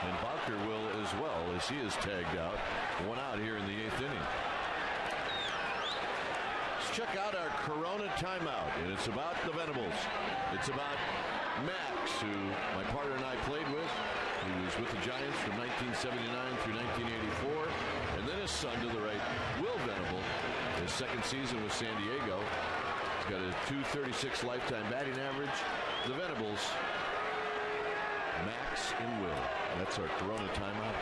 And Bowker will as well, as he is tagged out. 1 out here in the 8th inning. Let's check out our Corona timeout, and it's about the Venables. It's about Max, who my partner and I played with. He was with the Giants from 1979 through 1984. And then his son to the right, Will Venable, his 2nd season with San Diego. He's got a .236 lifetime batting average. The Venables, Max and Will. That's our Corona timeout.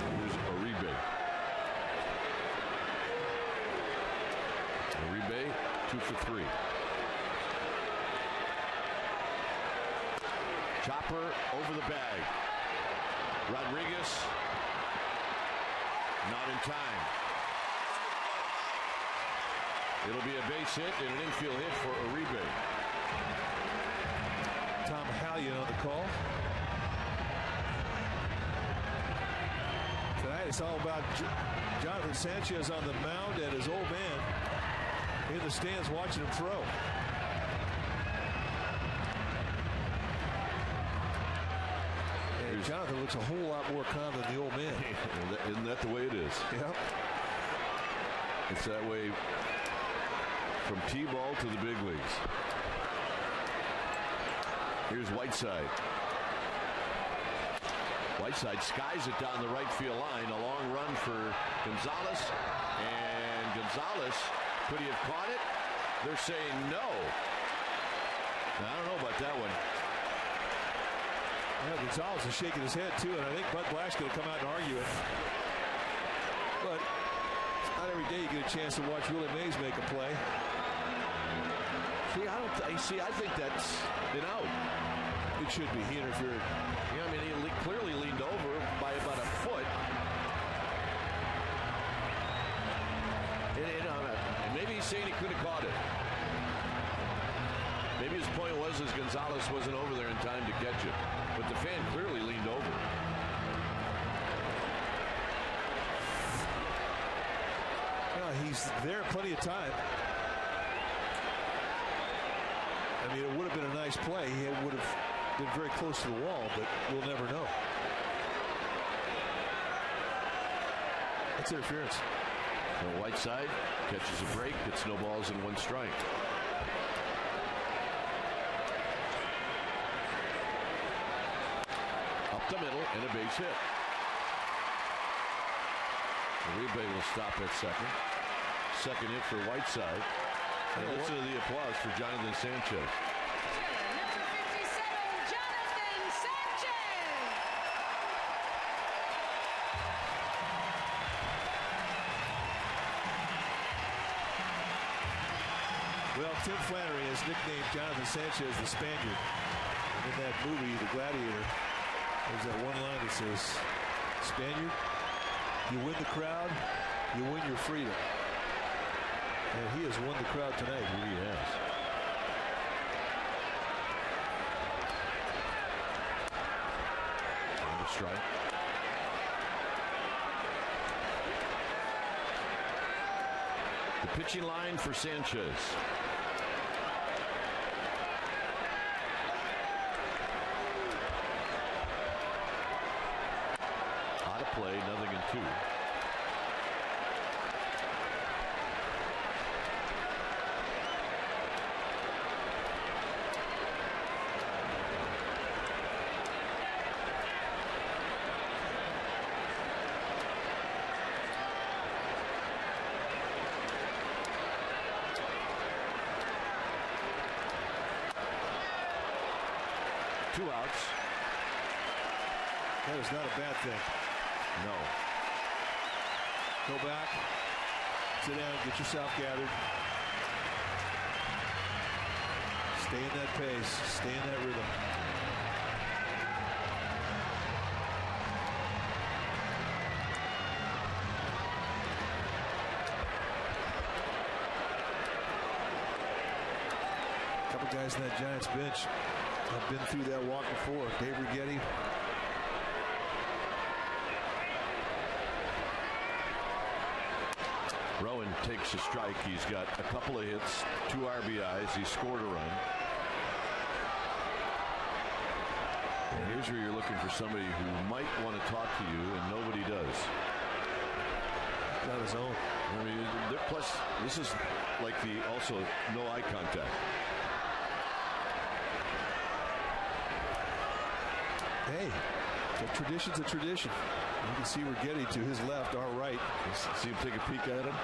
Here's Uribe. Uribe, 2 for 3. Chopper over the bag. Rodriguez, not in time. It'll be a base hit and an infield hit for Uribe. Tom Hallion on the call. Tonight it's all about Jonathan Sanchez on the mound and his old man in the stands watching him throw. And Jonathan looks a whole lot more calm than the old man. Isn't that the way it is? Yep. It's that way from T-ball to the big leagues. Here's Whiteside. Whiteside skies it down the right field line. A long run for Gonzalez. And Gonzalez, could he have caught it? They're saying no. Now, I don't know about that one. Yeah, Gonzalez is shaking his head, too, and I think Bud Black's going to come out and argue it. But not every day you get a chance to watch Willie Mays make a play. I think that's an out. It should be. He interfered. Yeah, I mean, he clearly leaned over by about a foot. And maybe he's saying he could have caught it. Maybe his point was Gonzalez wasn't over there in time to catch it. But the fan clearly leaned over. Well, he's there plenty of time. I mean, it would have been a nice play. He would have been very close to the wall, but we'll never know. That's interference. So Whiteside catches a break. It's no balls and 1 strike. Up the middle and a base hit. Uribe will stop at second. Second hit for Whiteside. And listen to the applause for Jonathan Sanchez. Number 57, Jonathan Sanchez. Well, Tim Flannery has nicknamed Jonathan Sanchez the Spaniard. In that movie, The Gladiator, there's that one line that says, Spaniard, you win the crowd, you win your freedom. And he has won the crowd tonight. He really has. On the strike. The pitching line for Sanchez. Out of play, 0-2. Two outs. That is not a bad thing. No. Go back, sit down, get yourself gathered. Stay in that pace, stay in that rhythm. A couple guys in that Giants bench have been through that walk before. Dave Righetti. Rowan takes a strike. He's got a couple of hits, 2 RBIs. He scored a run. And here's where you're looking for somebody who might want to talk to you, and nobody does. Not his own. I mean, plus, this is like the also no eye contact. Hey, a tradition's a tradition. You can see Righetti to his left, our right. See him take a peek at him.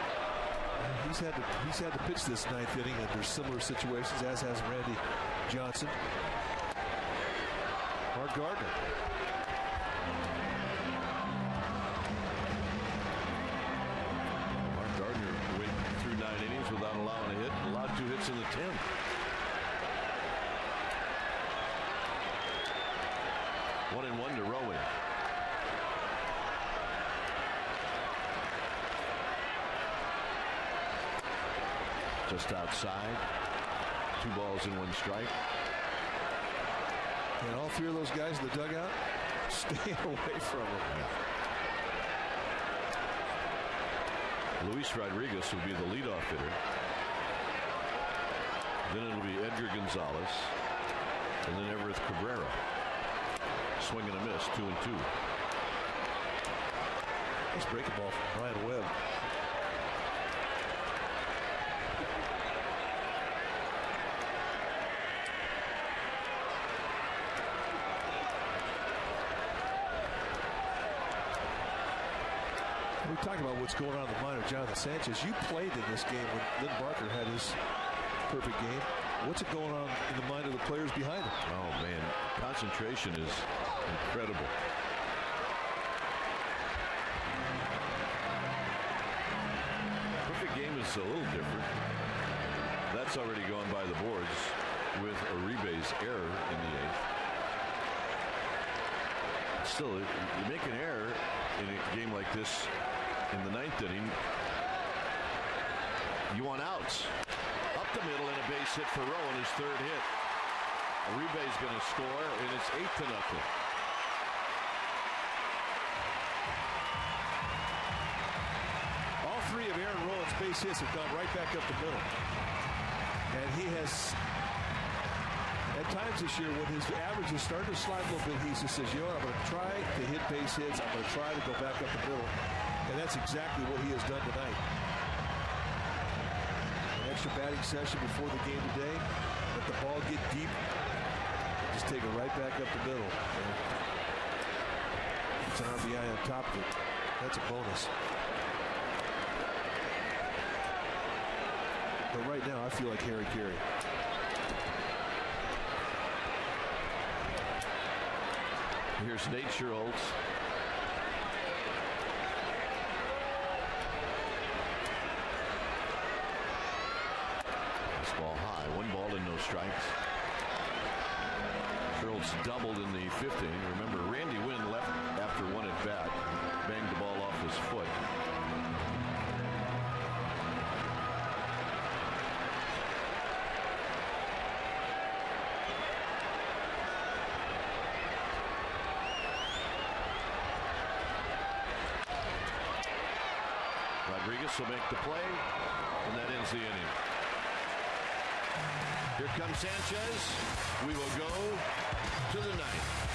He's had to pitch this 9th inning under similar situations, as has Randy Johnson. Mark Gardner. Mark Gardner went through 9 innings without allowing a hit. Allowed 2 hits in the 10th. One and one to Rowan. Just outside. 2 balls and 1 strike. And all 3 of those guys in the dugout staying away from him. Luis Rodriguez will be the leadoff hitter. Then it'll be Edgar Gonzalez. And then Everett Cabrera. Swing and a miss, 2 and 2. Nice breaking ball from Ryan Webb. We talk about what's going on in the mind of Jonathan Sanchez. You played in this game when Lynn Barker had his perfect game. What's it going on in the mind of the players behind him? Oh, man. Concentration is incredible. Perfect game is a little different. That's already gone by the boards with Uribe's error in the 8th. Still, you make an error in a game like this in the 9th inning, you want outs. Up the middle and a base hit for Rowan, his 3rd hit. Uribe's going to score, and it's 8-0. All 3 of Aaron Rowan's base hits have gone right back up the middle. And he has, at times this year, when his average is starting to slide a little bit, he just says, you know what, I'm going to try to hit base hits. I'm going to try to go back up the middle. And that's exactly what he has done tonight. An extra batting session before the game today. Let the ball get deep. Just take it right back up the middle. And it's an RBI on top of it. That's a bonus. But right now, I feel like Harry Carey. Here's Nate Scherholtz. This ball high. 1 ball and no strikes. Scherholtz doubled in the 5th inning. Remember, Randy Wynn left after 1 at bat. Banged the ball off his foot. Rodriguez will make the play, and that ends the inning. Here comes Sanchez. We will go to the 9th.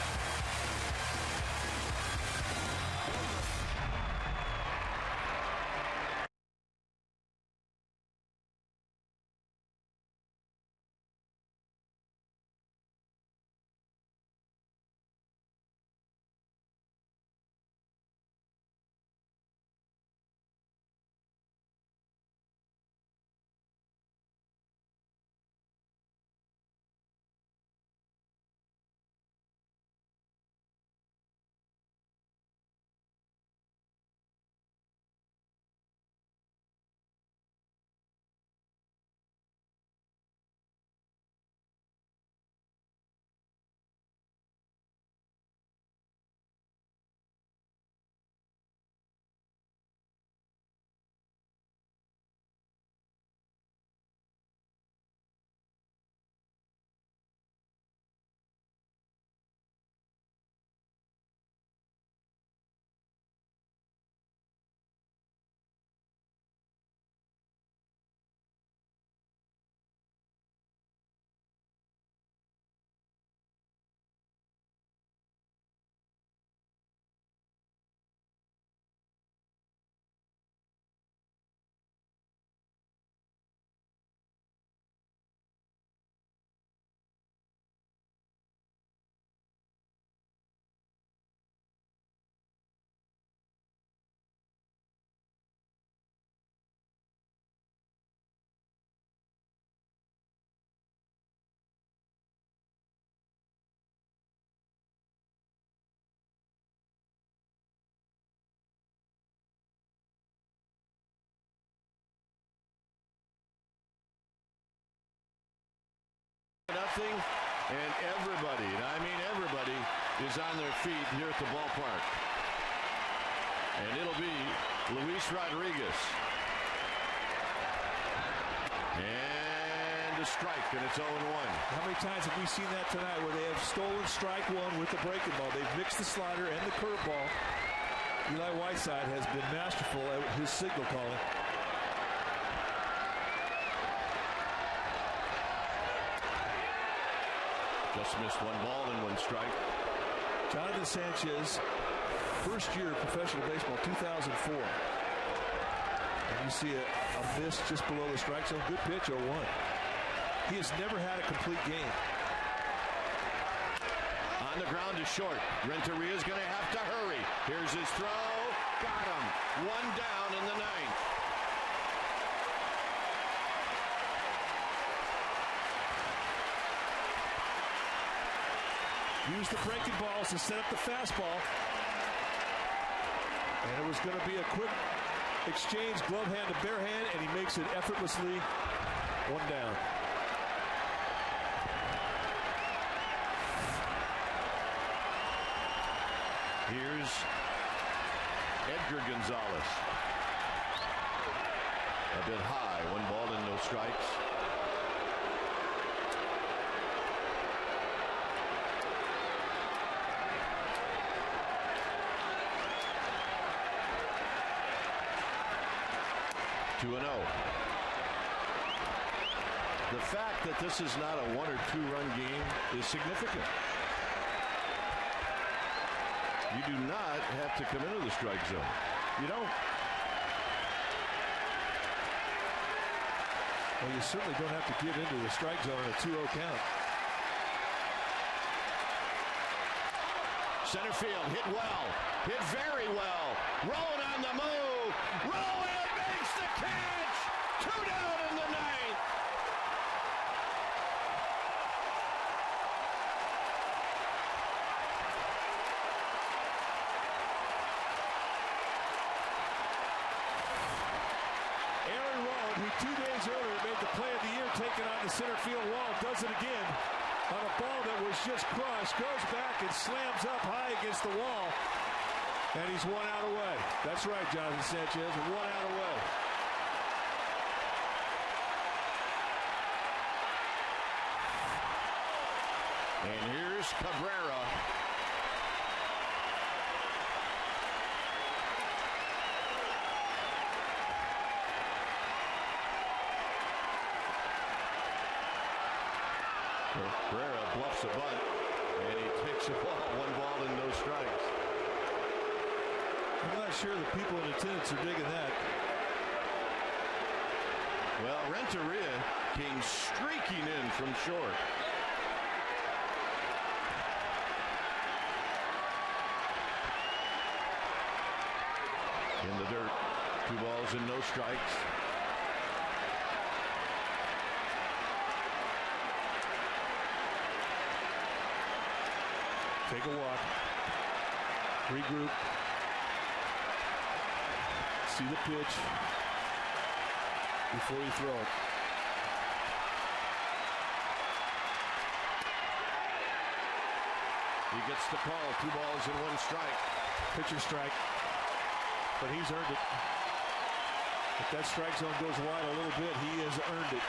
Nothing, and everybody, and I mean everybody, is on their feet here at the ballpark. And it'll be Luis Rodriguez. And a strike, and it's 0-1. How many times have we seen that tonight where they have stolen strike one with the breaking ball? They've mixed the slider and the curveball. Eli Whiteside has been masterful at his signal calling. Just missed 1 ball and 1 strike. Jonathan Sanchez, first year of professional baseball, 2004. And you see a miss just below the strike zone. Good pitch, 0-1. He has never had a complete game. On the ground is short. Renteria's going to have to hurry. Here's his throw. Got him. 1 down in the 9th. Used the breaking balls to set up the fastball. And it was going to be a quick exchange, glove hand to bare hand, and he makes it effortlessly. 1 down. Here's Edgar Gonzalez. A bit high. 1 ball and no strikes. The fact that this is not a 1 or 2 run game is significant. You do not have to come into the strike zone. You don't. Well, you certainly don't have to get into the strike zone at a 2-0 count. Center field, hit well, hit very well. Rowan on the move. Rowan makes the catch. 2 down in the 9th. Aaron Rowan, who 2 days earlier made the play of the year, taking on the center field wall, does it again on a ball that was just crushed, goes back and slams up high against the wall, and he's 1 out away. That's right, Jonathan Sanchez, 1 out away. And here's Cabrera. Cabrera bluffs a bunt, and he takes the ball. 1 ball and no strikes. I'm not sure the people in attendance are digging that. Well, Renteria came streaking in from short. In the dirt, 2 balls and no strikes. Take a walk. Regroup. See the pitch before you throw it. He gets the call. 2 balls and 1 strike. Pitcher strike. But he's earned it. If that strike zone goes wide a little bit, he has earned it.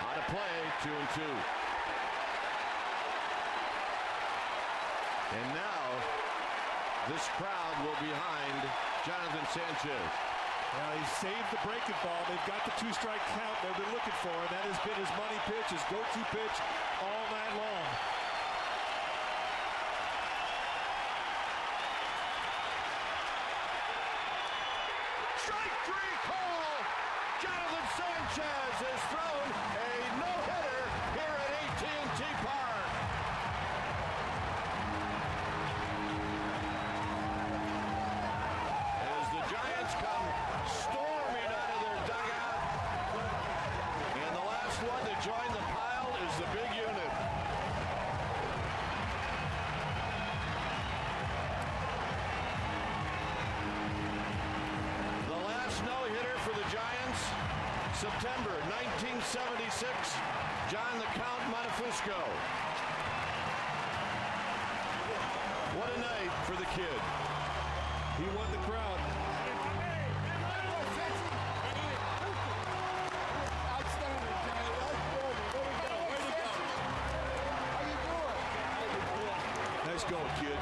On a play, 2-2. And now, this crowd will behind Jonathan Sanchez. Now he saved the breaking ball. They've got the 2-strike count they've been looking for, and that has been his money pitch, his go-to pitch all night long. Strike 3 call. Jonathan Sanchez has thrown a no-hitter here at AT&T Park. As the Giants come storming out of their dugout, and the last one to join the pile is the big unit. The last no-hitter September 1976. John the Count Montefusco. What a night for the kid. He won the crowd. Nice going, kid.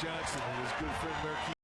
Johnson and his good friend Marquis